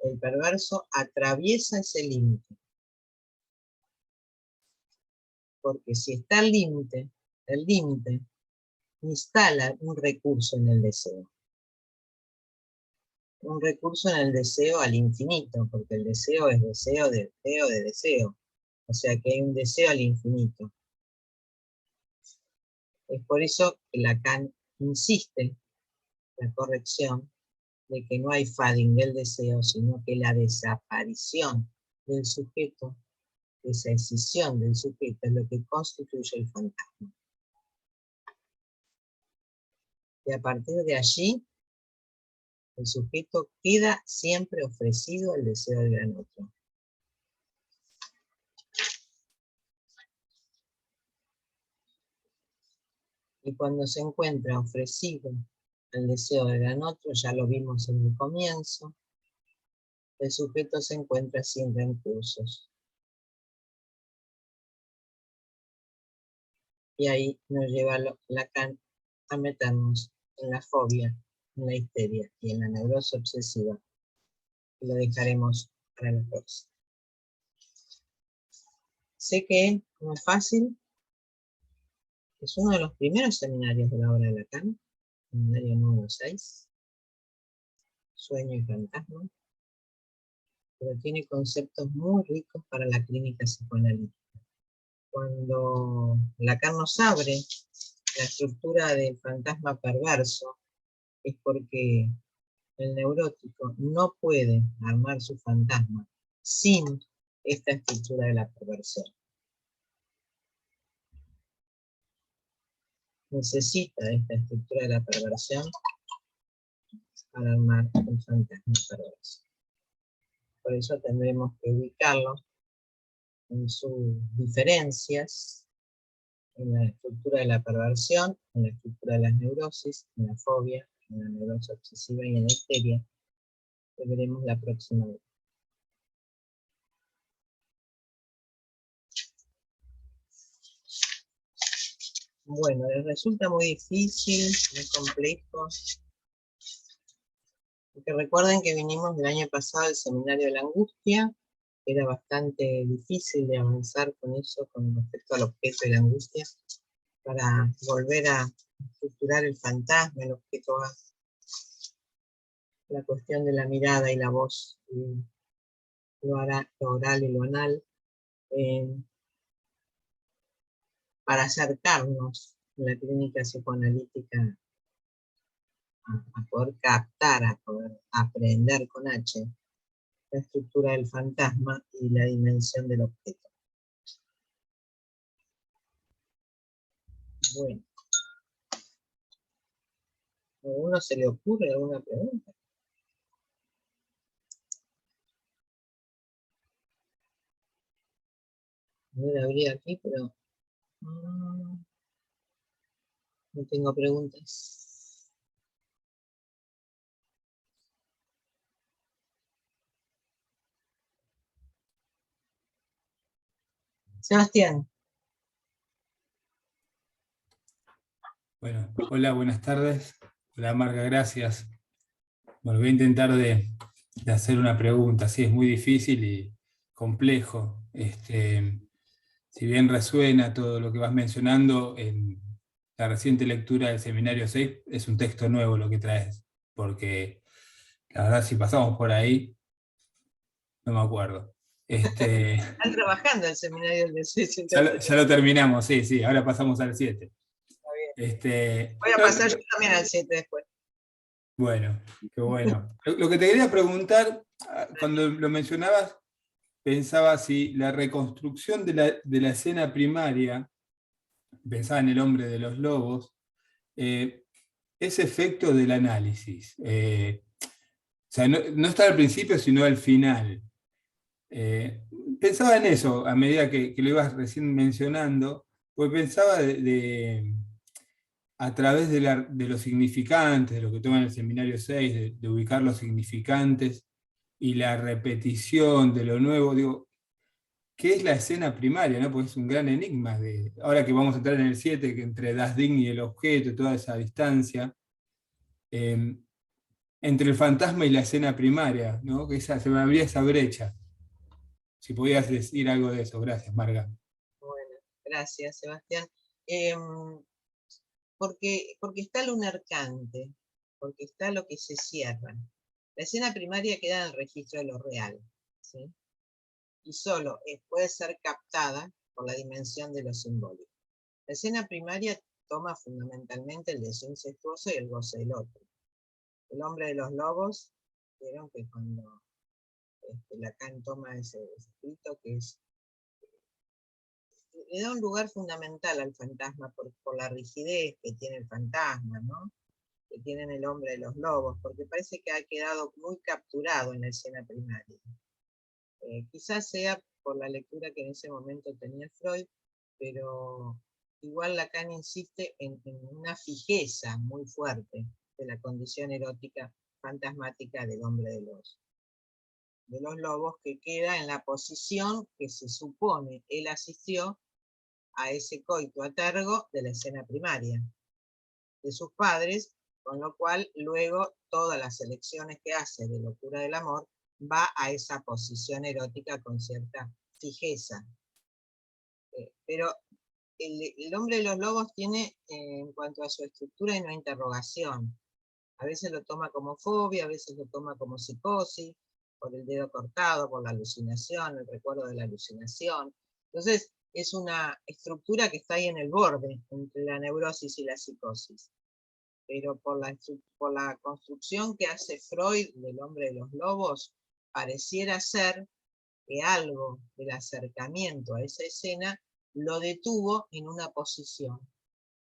El perverso atraviesa ese límite. Porque si está el límite instala un recurso en el deseo. Un recurso en el deseo al infinito, porque el deseo es deseo de deseo de deseo. O sea que hay un deseo al infinito. Es por eso que Lacan insiste, la corrección, de que no hay fading del deseo, sino que la desaparición del sujeto, esa escisión del sujeto, es lo que constituye el fantasma. Y a partir de allí, el sujeto queda siempre ofrecido al deseo del gran otro. Y cuando se encuentra ofrecido al deseo del gran otro, ya lo vimos en el comienzo, el sujeto se encuentra sin recursos. Y ahí nos lleva Lacan a meternos en la fobia, en la histeria y en la neurosis obsesiva. Y lo dejaremos para la próxima. Sé que no es fácil, es uno de los primeros seminarios de la obra de Lacan, seminario número 6, Sueño y Fantasma, pero tiene conceptos muy ricos para la clínica psicoanalítica. Cuando Lacan nos abre la estructura del fantasma perverso, es porque el neurótico no puede armar su fantasma sin esta estructura de la perversión. Necesita esta estructura de la perversión para armar un fantasma perverso. Por eso tendremos que ubicarlo en sus diferencias, en la estructura de la perversión, en la estructura de las neurosis, en la fobia, en la neurosis obsesiva y en la histeria, que veremos la próxima vez. Bueno, les resulta muy difícil, muy complejo, porque recuerden que vinimos el año pasado al seminario de la angustia, era bastante difícil de avanzar con eso, con respecto al objeto de la angustia, para volver a estructurar el fantasma, el objeto A, la cuestión de la mirada y la voz, y lo oral y lo anal, para acercarnos en la clínica psicoanalítica a poder captar, a poder aprender con H, la estructura del fantasma y la dimensión del objeto. Bueno, ¿a uno se le ocurre alguna pregunta? No la abrí aquí, pero no tengo preguntas. Sebastián. Bueno, hola, buenas tardes. Hola, Marga, gracias. Bueno, voy a intentar de hacer una pregunta. Sí, es muy difícil y complejo. Si bien resuena todo lo que vas mencionando, en la reciente lectura del Seminario 6 es un texto nuevo lo que traes, porque la verdad si pasamos por ahí, no me acuerdo. Están trabajando el seminario del Ya lo terminamos, sí, sí, ahora pasamos al 7. Voy a No, pasar yo también al 7 después. bueno, qué bueno. Lo que te quería preguntar, cuando lo mencionabas, pensaba si la reconstrucción de la escena primaria, pensaba en el hombre de los lobos, es efecto del análisis. O sea, no está al principio, sino al final. Eh, Pensaba en eso a medida que lo ibas recién mencionando, pues pensaba a través de los significantes, de lo que toma en el seminario 6, de ubicar los significantes y la repetición de lo nuevo, digo, ¿qué es la escena primaria? ¿No? Porque es un gran enigma. Ahora que vamos a entrar en el 7, que entre Das Ding y el objeto, toda esa distancia, entre el fantasma y la escena primaria, ¿no? Se me abría esa brecha. Si podías decir algo de eso. Gracias, Marga. Bueno, gracias, Sebastián. Porque está lo mercante, porque está lo que se cierra. La escena primaria queda en el registro de lo real, ¿sí? Y solo puede ser captada por la dimensión de lo simbólico. La escena primaria toma fundamentalmente el deseo incestuoso y el goce del otro. El hombre de los lobos, vieron que cuando Lacan toma ese escrito, que le da un lugar fundamental al fantasma por la rigidez que tiene el fantasma, ¿no? Que tienen el hombre de los lobos, porque parece que ha quedado muy capturado en la escena primaria. Quizás sea por la lectura que en ese momento tenía Freud, pero igual Lacan insiste en una fijeza muy fuerte de la condición erótica fantasmática del hombre de los lobos, que queda en la posición que se supone él asistió a ese coito a tergo de la escena primaria de sus padres, con lo cual luego todas las elecciones que hace de locura del amor va a esa posición erótica con cierta fijeza. Pero el hombre de los lobos tiene, en cuanto a su estructura, una interrogación. A veces lo toma como fobia, a veces lo toma como psicosis, por el dedo cortado, por la alucinación, el recuerdo de la alucinación. Entonces, es una estructura que está ahí en el borde entre la neurosis y la psicosis. Pero por la construcción que hace Freud del hombre de los lobos, pareciera ser que algo del acercamiento a esa escena lo detuvo en una posición,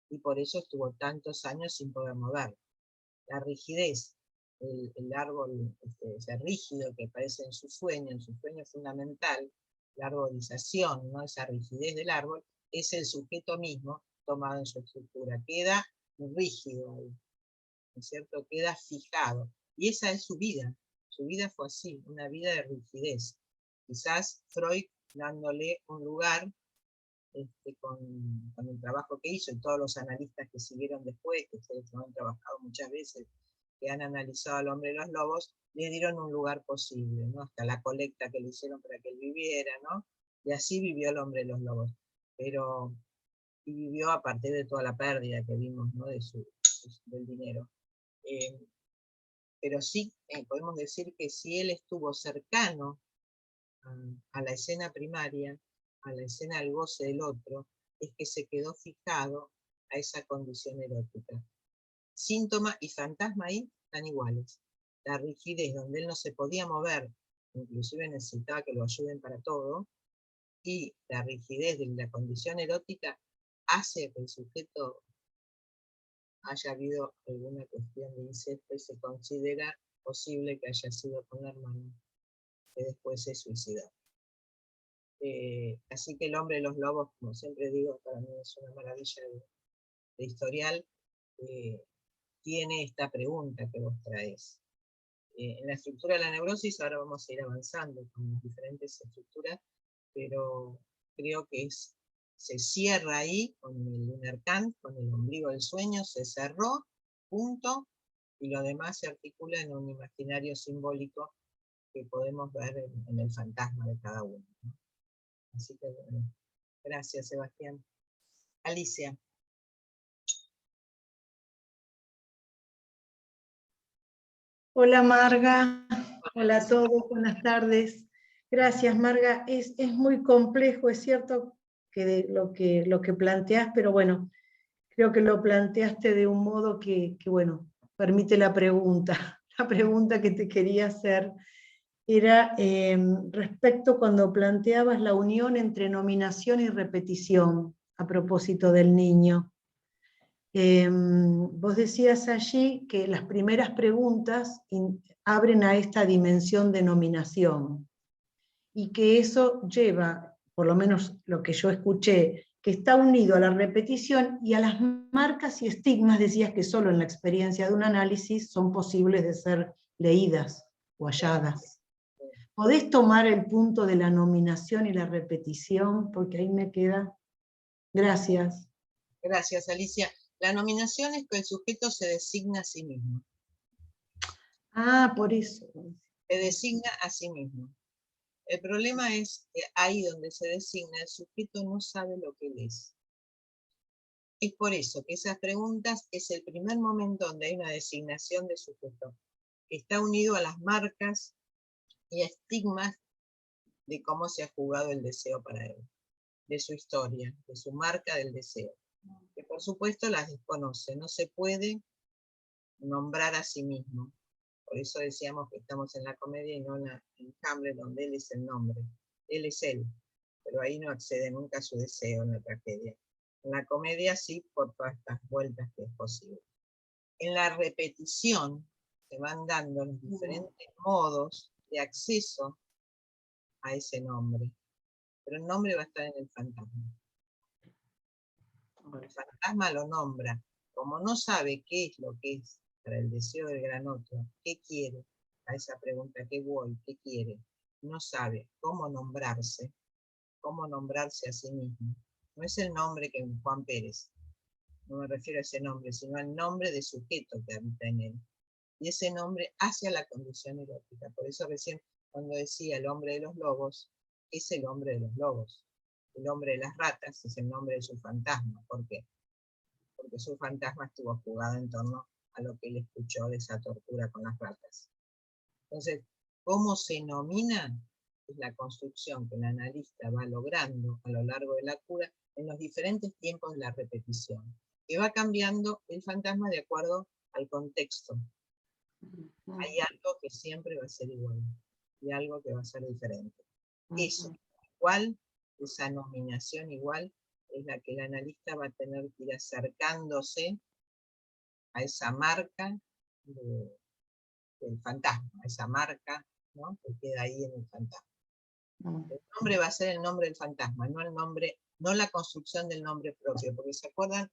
y por eso estuvo tantos años sin poder mover. La rigidez, el árbol ese rígido que aparece en su sueño fundamental, la arborización, ¿no? Esa rigidez del árbol, es el sujeto mismo tomado en su estructura. Queda rígido ahí, ¿no es cierto? Queda fijado. Y esa es su vida. Su vida fue así, una vida de rigidez. Quizás Freud dándole un lugar con el trabajo que hizo y todos los analistas que siguieron después, que ustedes han trabajado muchas veces, que han analizado al hombre de los lobos, le dieron un lugar posible, ¿no? Hasta la colecta que le hicieron para que él viviera, ¿no? Y así vivió el hombre de los lobos. Pero, y vivió a partir de toda la pérdida que vimos, ¿no? Del dinero. Pero sí podemos decir que si él estuvo cercano a la escena primaria, a la escena del goce del otro, es que se quedó fijado a esa condición erótica. Síntoma y fantasma ahí están iguales. La rigidez, donde él no se podía mover, inclusive necesitaba que lo ayuden para todo, y la rigidez de la condición erótica hace que el sujeto haya habido alguna cuestión de incesto y se considera posible que haya sido con la hermana, que después se suicidó. Así que el hombre de los lobos, como siempre digo, para mí es una maravilla de historial, tiene esta pregunta que vos traes. En la estructura de la neurosis, ahora vamos a ir avanzando con las diferentes estructuras, pero creo que se cierra ahí con el Lunar Kant, con el ombligo del sueño, se cerró, punto, y lo demás se articula en un imaginario simbólico que podemos ver en el fantasma de cada uno, ¿no? Así que bueno, gracias Sebastián. Alicia. Hola Marga, hola a todos, buenas tardes. Gracias Marga, es muy complejo, es cierto que lo que planteás, pero bueno, creo que lo planteaste de un modo que bueno, permite la pregunta. La pregunta que te quería hacer era respecto cuando planteabas la unión entre nominación y repetición, a propósito del niño. Vos decías allí que las primeras preguntas abren a esta dimensión de nominación y que eso lleva, por lo menos lo que yo escuché, que está unido a la repetición y a las marcas y estigmas, decías que solo en la experiencia de un análisis son posibles de ser leídas o halladas. ¿Podés tomar el punto de la nominación y la repetición? Porque ahí me queda. Gracias. Gracias, Alicia. La nominación es que el sujeto se designa a sí mismo. Ah, por eso. Se designa a sí mismo. El problema es que ahí donde se designa, el sujeto no sabe lo que él es. Es por eso que esas preguntas es el primer momento donde hay una designación de sujeto, que está unido a las marcas y estigmas de cómo se ha jugado el deseo para él, de su historia, de su marca del deseo, que por supuesto las desconoce, no se puede nombrar a sí mismo. Por eso decíamos que estamos en la comedia y no en Hamlet, donde él es el nombre, él es él, pero ahí no accede nunca a su deseo en la tragedia. En la comedia sí, por todas estas vueltas que es posible. En la repetición se van dando los diferentes modos de acceso a ese nombre, pero el nombre va a estar en el fantasma. El fantasma lo nombra. Como no sabe qué es lo que es para el deseo del gran otro, qué quiere, a esa pregunta, ¿qué voy? ¿Qué quiere? No sabe cómo nombrarse a sí mismo. No es el nombre que Juan Pérez, no me refiero a ese nombre, sino al nombre de sujeto que habita en él. Y ese nombre hacia la condición erótica. Por eso recién cuando decía el hombre de los lobos, es el hombre de los lobos. El hombre de las ratas es el nombre de su fantasma. ¿Por qué? Porque su fantasma estuvo jugado en torno a lo que él escuchó de esa tortura con las ratas. Entonces, ¿cómo se nomina? Es la construcción que el analista va logrando a lo largo de la cura en los diferentes tiempos de la repetición, que va cambiando el fantasma de acuerdo al contexto. Hay algo que siempre va a ser igual y algo que va a ser diferente. Eso igual, esa nominación igual, es la que el analista va a tener que ir acercándose a esa marca del fantasma, a esa marca, ¿no?, que queda ahí en el fantasma. El nombre va a ser el nombre del fantasma, no el nombre, no la construcción del nombre propio, porque se acuerdan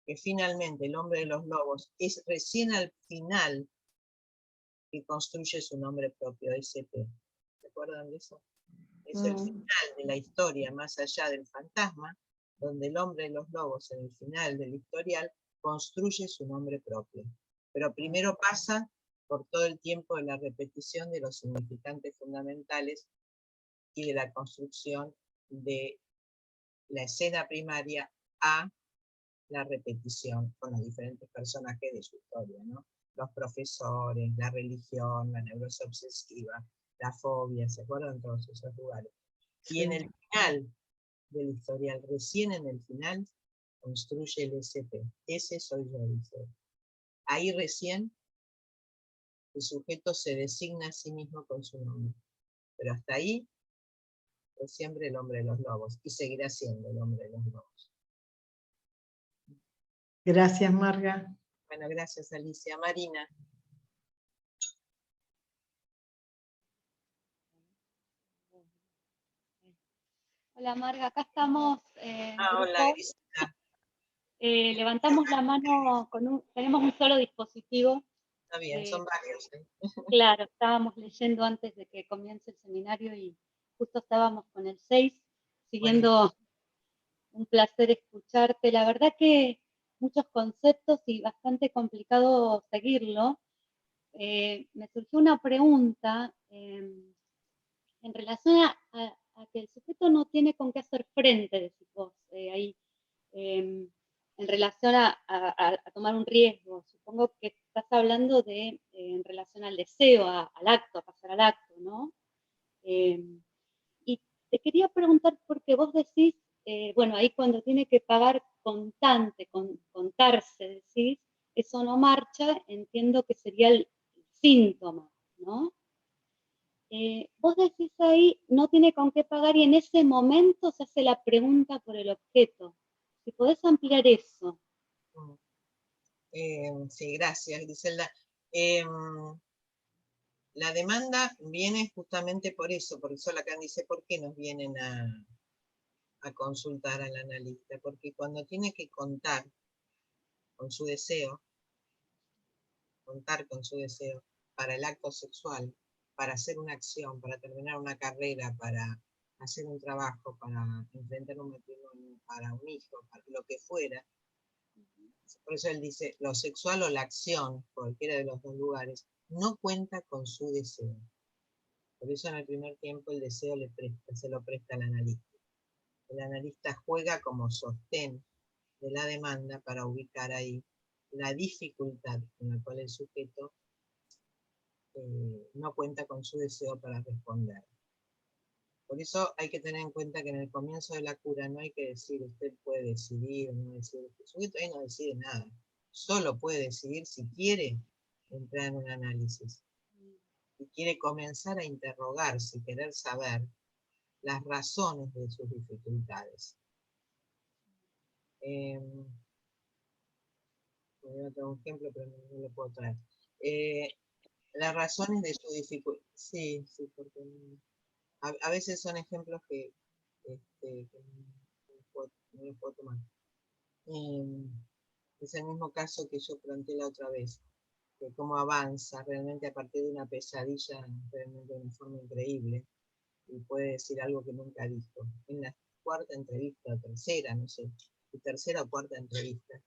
que finalmente el hombre de los lobos es recién al final que construye su nombre propio, SP. ¿Se acuerdan de eso? Es el final de la historia, más allá del fantasma, donde el hombre de los lobos, en el final del historial, construye su nombre propio. Pero primero pasa por todo el tiempo de la repetición de los significantes fundamentales y de la construcción de la escena primaria a la repetición con los diferentes personajes de su historia, ¿no? Los profesores, la religión, la neurosis obsesiva, la fobia, ¿se acuerdan todos esos lugares? Y en el final del historial, recién en el final, construye el SP. Ese soy yo, dice. Ahí recién el sujeto se designa a sí mismo con su nombre. Pero hasta ahí es siempre el hombre de los lobos y seguirá siendo el hombre de los lobos. Gracias, Marga. Bueno, gracias, Alicia. Marina. Hola Marga, acá estamos Hola, grupo. Levantamos la mano, tenemos un solo dispositivo. Está bien, son varios. Claro, estábamos leyendo antes de que comience el seminario y justo estábamos con el 6. siguiendo, un placer escucharte. La verdad que muchos conceptos y bastante complicado seguirlo. Me surgió una pregunta en relación a que el sujeto no tiene con qué hacer frente, decís vos, ahí, en relación a tomar un riesgo. Supongo que estás hablando de, en relación al deseo, al acto, a pasar al acto, ¿no? Y te quería preguntar, porque vos decís, bueno, ahí cuando tiene que pagar contante, contarse, decís, eso no marcha, entiendo que sería el síntoma, ¿no? Vos decís ahí, no tiene con qué pagar y en ese momento se hace la pregunta por el objeto. Si podés ampliar eso. Sí, gracias, Griselda. La demanda viene justamente por eso Lacan dice, ¿por qué nos vienen a consultar al analista? Porque cuando tiene que contar con su deseo, para el acto sexual, para hacer una acción, para terminar una carrera, para hacer un trabajo, para enfrentar un matrimonio, para un hijo, para lo que fuera. Por eso él dice, lo sexual o la acción, cualquiera de los dos lugares, no cuenta con su deseo. Por eso en el primer tiempo el deseo se lo presta al analista. El analista juega como sostén de la demanda para ubicar ahí la dificultad con la cual el sujeto no cuenta con su deseo para responder. Por eso hay que tener en cuenta que en el comienzo de la cura no hay que decir usted puede decidir, no decidir. El sujeto ahí no decide nada. Solo puede decidir si quiere entrar en un análisis. Si quiere comenzar a interrogarse y querer saber las razones de sus dificultades. Yo tengo un ejemplo, pero no lo puedo traer. Las razones de su dificultad. Sí, porque a veces son ejemplos que no los puedo tomar. Es el mismo caso que yo planteé la otra vez, de cómo avanza realmente a partir de una pesadilla realmente de una forma increíble y puede decir algo que nunca dijo. En la cuarta entrevista, o tercera, no sé, tercera o cuarta entrevista,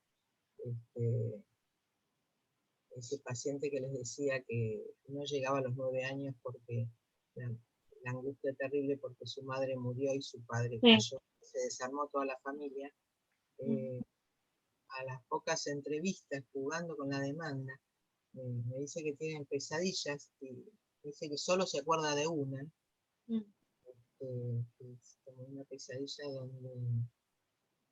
ese paciente que les decía que no llegaba a los 9 años porque la angustia terrible porque su madre murió y su padre cayó, se desarmó toda la familia. A las pocas entrevistas jugando con la demanda, me dice que tienen pesadillas y dice que solo se acuerda de una, es como una pesadilla donde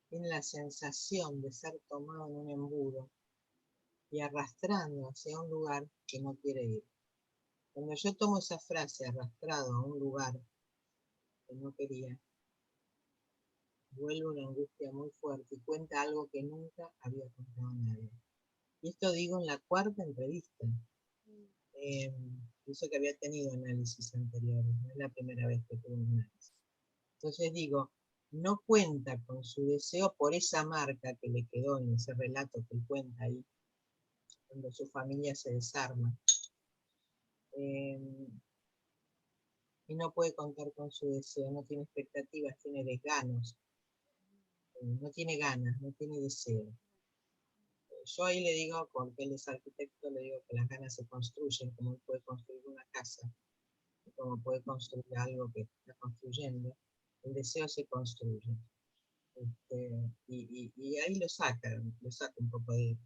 tiene la sensación de ser tomado en un embudo y arrastrando hacia un lugar que no quiere ir. Cuando yo tomo esa frase, arrastrado a un lugar que no quería, vuelve una angustia muy fuerte y cuenta algo que nunca había contado a nadie. Y esto digo en la cuarta entrevista. Eso que había tenido análisis anteriores, no es la primera vez que tuve un análisis. Entonces digo, no cuenta con su deseo por esa marca que le quedó en ese relato que él cuenta ahí, cuando su familia se desarma. Y no puede contar con su deseo, no tiene expectativas, tiene desganos, no tiene ganas, no tiene deseo. Yo ahí le digo, porque él es arquitecto, le digo que las ganas se construyen, como él puede construir una casa, como puede construir algo que está construyendo, el deseo se construye. Y ahí lo saca un poco de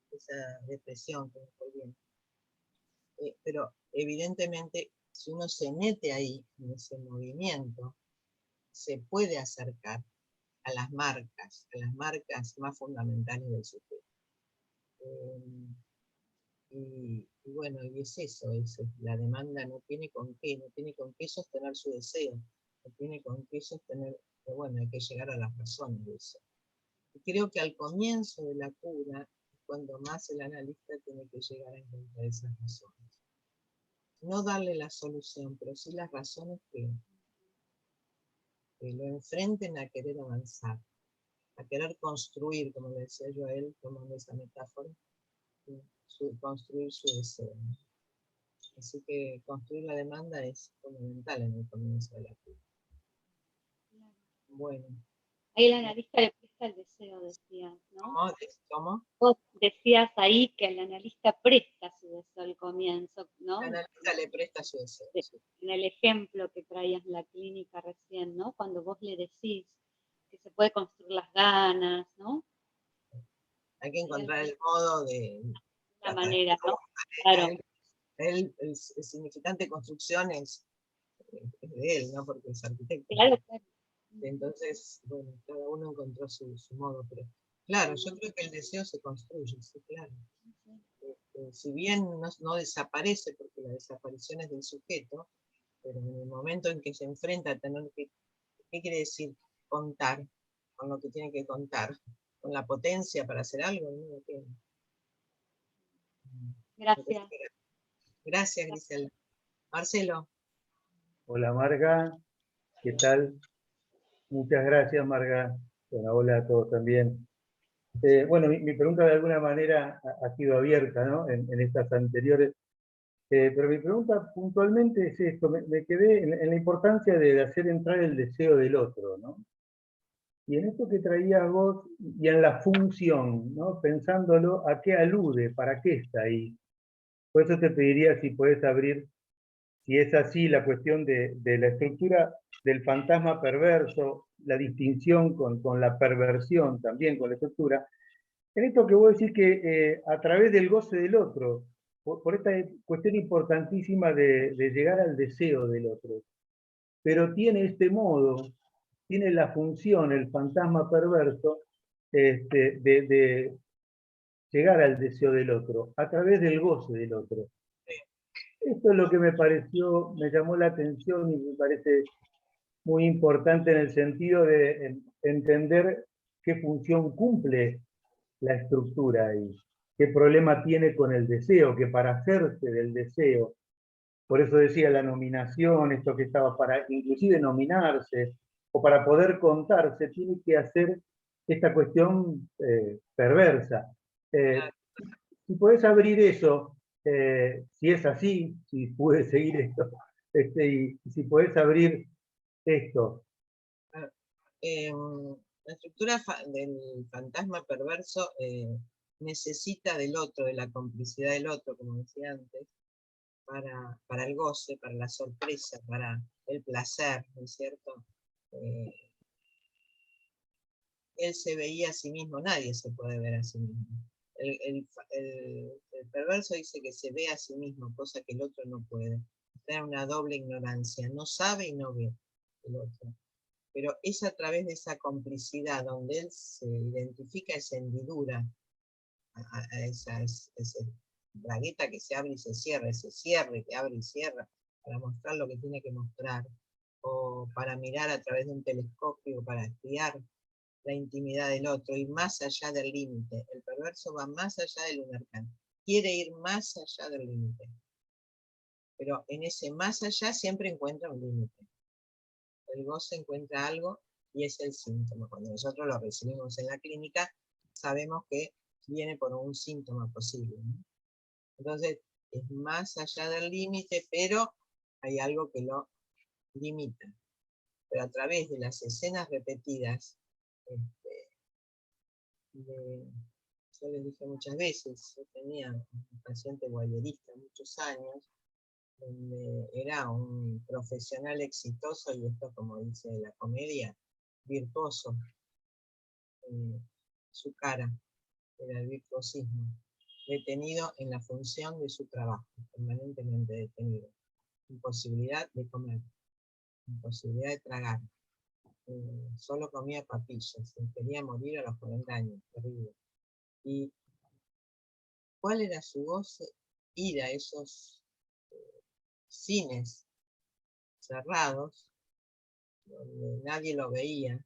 esa depresión que me fue bien. Pero evidentemente, si uno se mete ahí, en ese movimiento, se puede acercar a las marcas más fundamentales del sujeto. Y bueno, y es eso, la demanda no tiene con qué sostener su deseo, no tiene con qué sostener, pero bueno, hay que llegar a las razones de eso. Y creo que al comienzo de la cura es cuando más el analista tiene que llegar a encontrar esas razones. No darle la solución, pero sí las razones que lo enfrenten a querer avanzar, a querer construir, como le decía yo a él, tomando esa metáfora, construir su deseo. Así que construir la demanda es fundamental en el comienzo de la cura. Bueno, Ahí el analista le presta el deseo, decías, ¿no? ¿cómo? Vos decías ahí que el analista presta su deseo al comienzo, ¿no? El analista le presta su deseo. Sí. En el ejemplo que traías en la clínica recién, ¿no? Cuando vos le decís que se puede construir las ganas, ¿no? Hay que encontrar el modo de... La manera, ¿no? Claro. El significante construcción es de él, ¿no? Porque es arquitecto. Claro, claro. Entonces, bueno, cada uno encontró su modo, pero claro, yo creo que el deseo se construye, sí, claro. Si bien no desaparece, porque la desaparición es del sujeto, pero en el momento en que se enfrenta a tener que, ¿qué quiere decir contar? Con lo que tiene que contar, con la potencia para hacer algo, ¿no? Gracias. Gracias, Griselda. Marcelo. Hola, Marga. ¿Qué tal? Muchas gracias, Marga. Bueno, hola a todos también. Bueno, mi pregunta de alguna manera ha sido abierta, ¿no? En estas anteriores. Pero mi pregunta puntualmente es esto. Me quedé en la importancia de hacer entrar el deseo del otro, ¿no? Y en esto que traías vos, y en la función, ¿no? Pensándolo, ¿a qué alude? ¿Para qué está ahí? Por eso te pediría si podés abrir, si es así, la cuestión de la estructura del fantasma perverso, la distinción con la perversión también, con la estructura. En esto que vos decís que a través del goce del otro, por esta cuestión importantísima de llegar al deseo del otro, pero tiene este modo, tiene la función, el fantasma perverso, de llegar al deseo del otro, a través del goce del otro. Esto es lo que me pareció, me llamó la atención y me parece muy importante en el sentido de entender qué función cumple la estructura y qué problema tiene con el deseo, que para hacerse del deseo, por eso decía la nominación, esto que estaba para inclusive nominarse, o para poder contarse, tiene que hacer esta cuestión perversa. Si podés abrir eso, si es así, si pude seguir esto, y si podés abrir esto. La estructura del fantasma perverso necesita del otro, de la complicidad del otro, como decía antes, para el goce, para la sorpresa, para el placer, ¿no es cierto? Él se veía a sí mismo, nadie se puede ver a sí mismo. El perverso dice que se ve a sí mismo, cosa que el otro no puede. Está en una doble ignorancia, no sabe y no ve el otro. Pero es a través de esa complicidad donde él se identifica esa hendidura, a esa bragueta que se abre y se cierra, ese cierre que abre y cierra, para mostrar lo que tiene que mostrar, o para mirar a través de un telescopio, para espiar la intimidad del otro, y más allá del límite. El perverso va más allá del Lunarcán, quiere ir más allá del límite. Pero en ese más allá siempre encuentra un límite. El goce encuentra algo y es el síntoma. Cuando nosotros lo recibimos en la clínica, sabemos que viene por un síntoma posible, ¿no? Entonces, es más allá del límite, pero hay algo que lo limita. Pero a través de las escenas repetidas, yo les dije muchas veces, yo tenía un paciente guayerista muchos años, donde era un profesional exitoso, y esto, como dice la comedia, virtuoso. Su cara era el virtuosismo, detenido en la función de su trabajo, permanentemente detenido, imposibilidad de comer, imposibilidad de tragar, solo comía papillas, quería morir a los 40 años, terrible. ¿Y cuál era su goce? Ir a esos cines cerrados, donde nadie lo veía,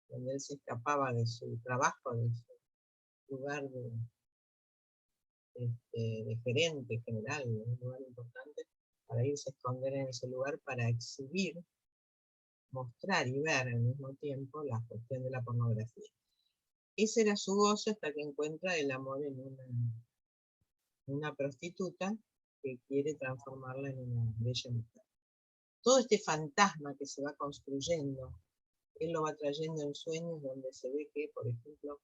donde él se escapaba de su trabajo, de su lugar de gerente general, de un lugar importante, para irse a esconder en ese lugar, para exhibir, mostrar y ver al mismo tiempo la cuestión de la pornografía. Ese era su gozo, hasta que encuentra el amor en una prostituta que quiere transformarla en una bella mujer. Todo este fantasma que se va construyendo él lo va trayendo en sueños donde se ve que, por ejemplo,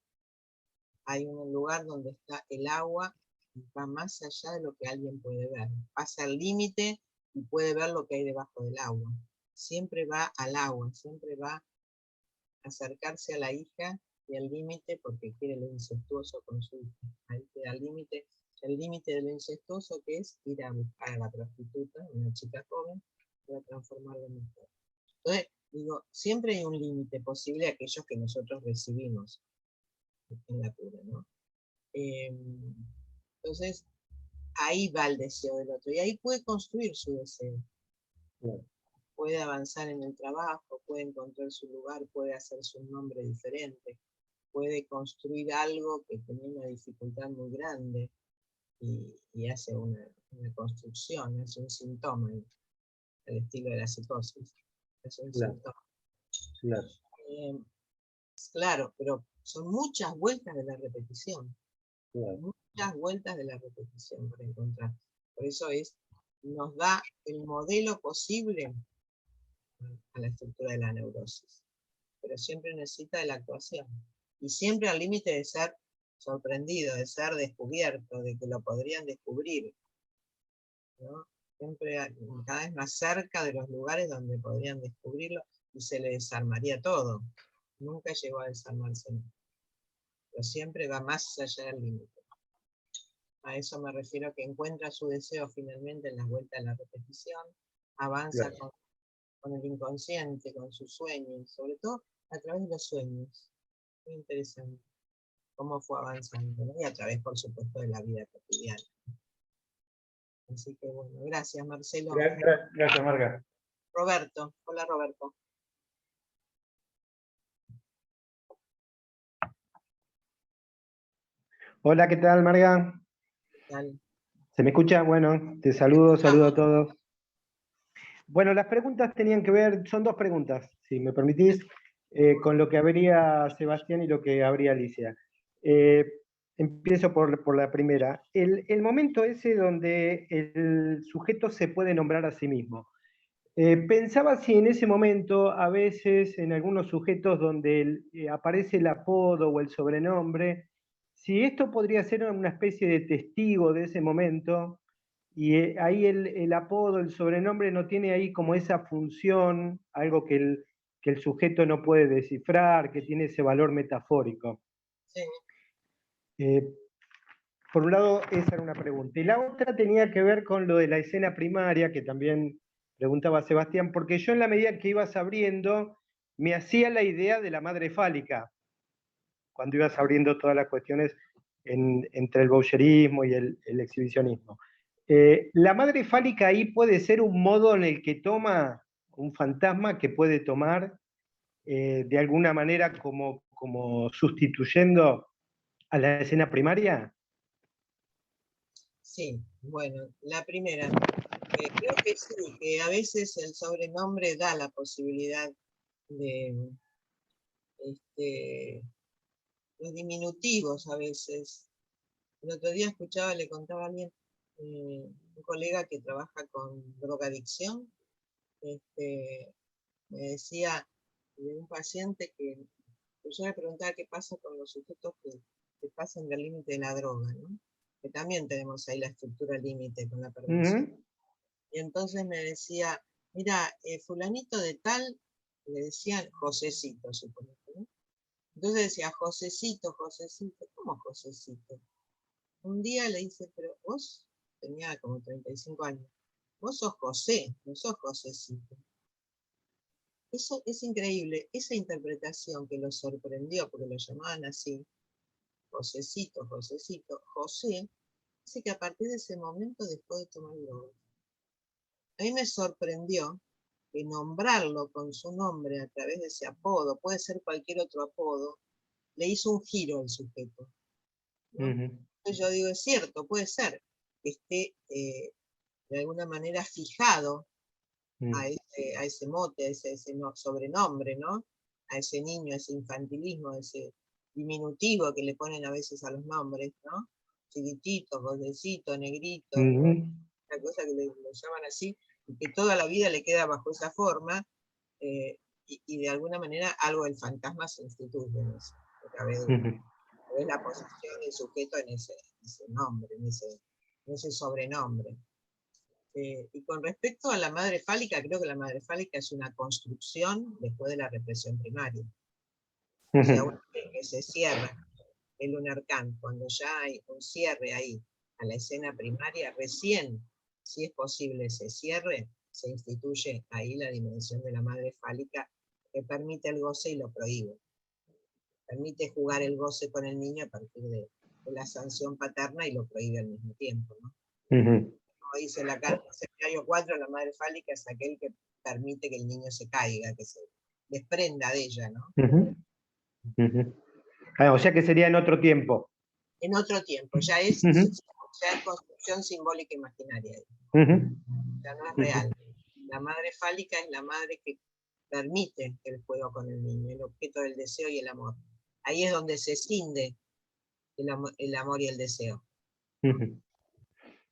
hay un lugar donde está el agua y va más allá de lo que alguien puede ver. Pasa el límite y puede ver lo que hay debajo del agua. Siempre va al agua, siempre va a acercarse a la hija y al límite porque quiere lo incestuoso con su hija. Ahí queda el límite de lo incestuoso, que es ir a buscar a la prostituta, una chica joven, para transformarla en mujer. Entonces, digo, siempre hay un límite posible a aquellos que nosotros recibimos en la cura, ¿no? Entonces, ahí va el deseo del otro, y ahí puede construir su deseo. Claro. Puede avanzar en el trabajo, puede encontrar su lugar, puede hacerse un nombre diferente, puede construir algo que tenía una dificultad muy grande y hace una construcción, hace un síntoma, al estilo de la psicosis. Es un Claro. síntoma. Claro. Claro, pero son muchas vueltas de la repetición. Claro. Muchas vueltas de la repetición para encontrar. Por eso nos da el modelo posible a la estructura de la neurosis. Pero siempre necesita de la actuación. Y siempre al límite de ser sorprendido, de ser descubierto, de que lo podrían descubrir, ¿no? Siempre cada vez más cerca de los lugares donde podrían descubrirlo y se le desarmaría todo. Nunca llegó a desarmarse, pero siempre va más allá del límite. A eso me refiero, que encuentra su deseo finalmente en las vueltas de la repetición, avanza Claro. con el inconsciente, con sus sueños, sobre todo a través de los sueños. Muy interesante cómo fue avanzando, ¿no? Y a través, por supuesto, de la vida cotidiana. Así que bueno, gracias Marcelo. Gracias, Marga. Roberto, hola Roberto. Hola, ¿qué tal, Marga? ¿Qué tal? ¿Se me escucha? Bueno, te saludo a todos. Bueno, las preguntas tenían que ver, son dos preguntas, si me permitís, con lo que habría Sebastián y lo que habría Alicia. Empiezo por la primera. El momento ese donde el sujeto se puede nombrar a sí mismo. Pensaba si en ese momento, a veces, en algunos sujetos donde aparece el apodo o el sobrenombre, si esto podría ser una especie de testigo de ese momento, y ahí el apodo, el sobrenombre no tiene ahí como esa función, algo que el sujeto no puede descifrar, que tiene ese valor metafórico. Sí. Por un lado, esa era una pregunta. Y la otra tenía que ver con lo de la escena primaria, que también preguntaba Sebastián, porque yo en la medida que ibas abriendo, me hacía la idea de la madre fálica, cuando ibas abriendo todas las cuestiones entre el boucherismo y el exhibicionismo. La madre fálica ahí puede ser un modo en el que toma, un fantasma que puede tomar de alguna manera como sustituyendo a la escena primaria. Sí, bueno, la primera. Creo que sí, que a veces el sobrenombre da la posibilidad de los diminutivos a veces. El otro día escuchaba, le contaba a alguien, un colega que trabaja con drogadicción, me decía de un paciente que yo le preguntaba qué pasa con los sujetos que pasan del límite de la droga, ¿no? Que también tenemos ahí la estructura límite con la perversión. Y entonces me decía, mira, fulanito de tal, le decían Josecito, suponete, ¿no? Entonces decía, Josecito, Josecito, ¿cómo Josecito? Un día le dice, pero vos, tenía como 35 años, vos sos José, no sos Josecito. Eso es increíble, esa interpretación que lo sorprendió, porque lo llamaban así, Josecito, Josecito, José, dice que a partir de ese momento dejó de tomar drogas. A mí me sorprendió que nombrarlo con su nombre a través de ese apodo, puede ser cualquier otro apodo, le hizo un giro al sujeto, ¿no? Entonces yo digo, es cierto, puede ser que esté de alguna manera fijado a ese mote, a ese sobrenombre, ¿no? A ese niño, a ese infantilismo, a ese diminutivo que le ponen a veces a los nombres, ¿no? Chiquitito, gordecito, negrito, una cosa que lo llaman así, y que toda la vida le queda bajo esa forma, y y de alguna manera algo del fantasma se instituye en eso, a través de es la posición del sujeto en ese nombre, en ese sobrenombre. Y con respecto a la madre fálica, creo que la madre fálica es una construcción después de la represión primaria. O sea, una vez que se cierra el Lunarcán, cuando ya hay un cierre ahí a la escena primaria, recién, si es posible ese cierre, se instituye ahí la dimensión de la madre fálica que permite el goce y lo prohíbe. Permite jugar el goce con el niño a partir de la sanción paterna y lo prohíbe al mismo tiempo, ¿no? Como dice la carta seminario 4, la madre fálica es aquel que permite que el niño se caiga, que se desprenda de ella, ¿no? O sea que sería en otro tiempo. En otro tiempo, ya es construcción simbólica imaginaria. Ya no es real. La madre fálica es la madre que permite el juego con el niño, el objeto del deseo y el amor. Ahí es donde se cinde el amor y el deseo. El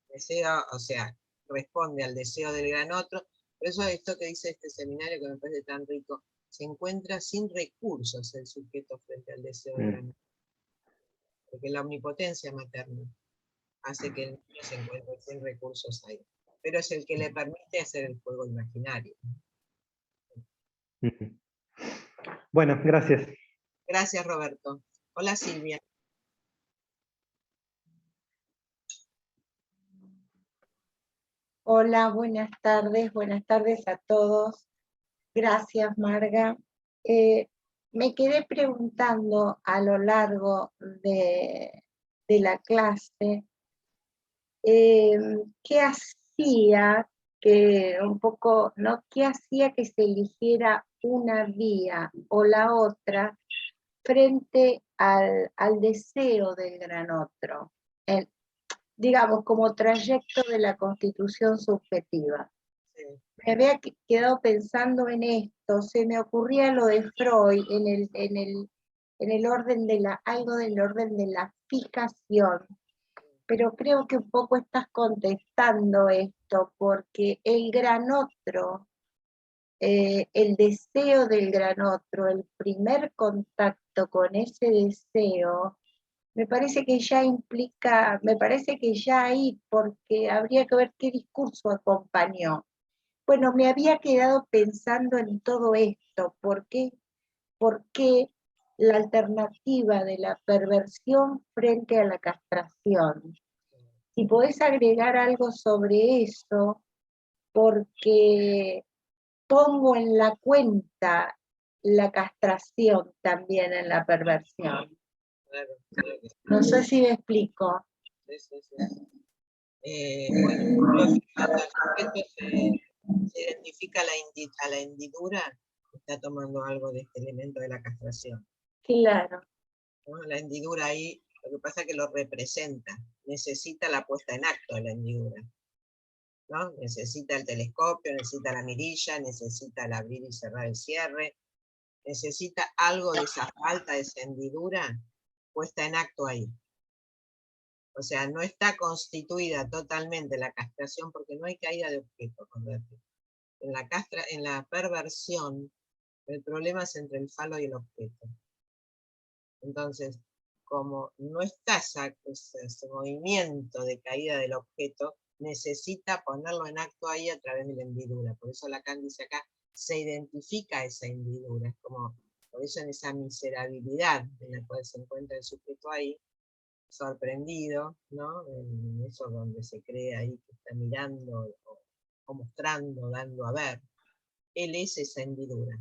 deseo, o sea, responde al deseo del gran otro. Por eso esto que dice este seminario, que me parece tan rico, se encuentra sin recursos el sujeto frente al deseo del gran otro. Porque la omnipotencia materna hace que el niño se encuentre sin recursos ahí. Pero es el que le permite hacer el juego imaginario. Bueno, gracias. Gracias, Roberto. Hola, Silvia. Hola, buenas tardes a todos. Gracias, Marga. Me quedé preguntando a lo largo de la clase qué hacía que un poco, ¿no? ¿Qué hacía que se eligiera una vía o la otra frente al deseo del gran otro? Digamos, como trayecto de la constitución subjetiva. Sí. Me había quedado pensando en esto, se me ocurría lo de Freud en el orden de algo del orden de la fijación, pero creo que un poco estás contestando esto, porque el gran otro, el deseo del gran otro, el primer contacto con ese deseo, me parece que ya implica, me parece que ya ahí, porque habría que ver qué discurso acompañó. Bueno, me había quedado pensando en todo esto, ¿por qué la alternativa de la perversión frente a la castración? Si podés agregar algo sobre eso, porque pongo en la cuenta la castración también en la perversión. Claro, No sé si me explico. Bueno, cuando el sujeto se identifica a la hendidura, está tomando algo de este elemento de la castración. Claro. ¿No? La hendidura ahí, lo que pasa es que lo representa, necesita la puesta en acto de la hendidura. ¿No? Necesita el telescopio, necesita la mirilla, necesita el abrir y cerrar el cierre, necesita algo de esa falta de esa hendidura puesta en acto ahí. O sea, no está constituida totalmente la castración porque no hay caída de objeto. En la perversión, el problema es entre el falo y el objeto. Entonces, como no está ese movimiento de caída del objeto, necesita ponerlo en acto ahí a través de la hendidura. Por eso Lacan dice acá, se identifica esa hendidura. Es como, por eso en esa miserabilidad en la cual se encuentra el sujeto ahí, sorprendido, ¿no? En eso donde se cree ahí que está mirando o mostrando, dando a ver. Él es esa hendidura.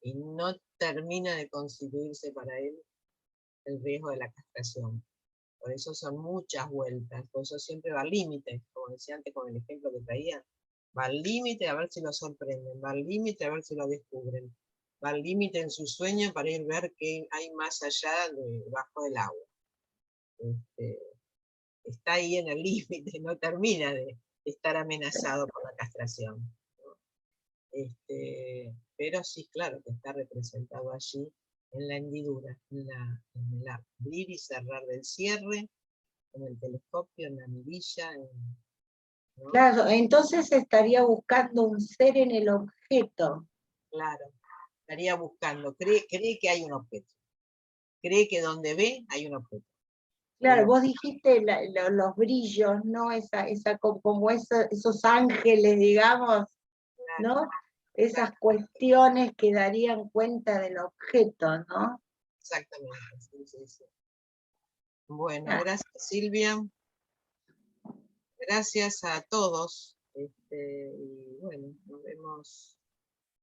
Y no termina de constituirse para él el riesgo de la castración. Por eso son muchas vueltas, por eso siempre va al límite, como decía antes con el ejemplo que traía, va al límite a ver si lo sorprenden, va al límite a ver si lo descubren, va al límite en su sueño para ir a ver qué hay más allá debajo del agua. Está ahí en el límite, no termina de estar amenazado por la castración. ¿No? Pero sí, claro, que está representado allí en la hendidura, en el abrir y cerrar del cierre, en el telescopio, en la mirilla. ¿No? Claro, entonces estaría buscando un ser en el objeto. Claro, estaría buscando, cree que hay un objeto. Cree que donde ve hay un objeto. Claro, Pero- vos dijiste los brillos, ¿no? Como esos ángeles, digamos, ¿no? Esas cuestiones que darían cuenta del objeto, ¿no? Exactamente, sí, sí, sí. Bueno, Ah. gracias Silvia. Gracias a todos. Y bueno, nos vemos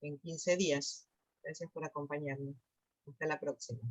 en 15 días. Gracias por acompañarnos. Hasta la próxima.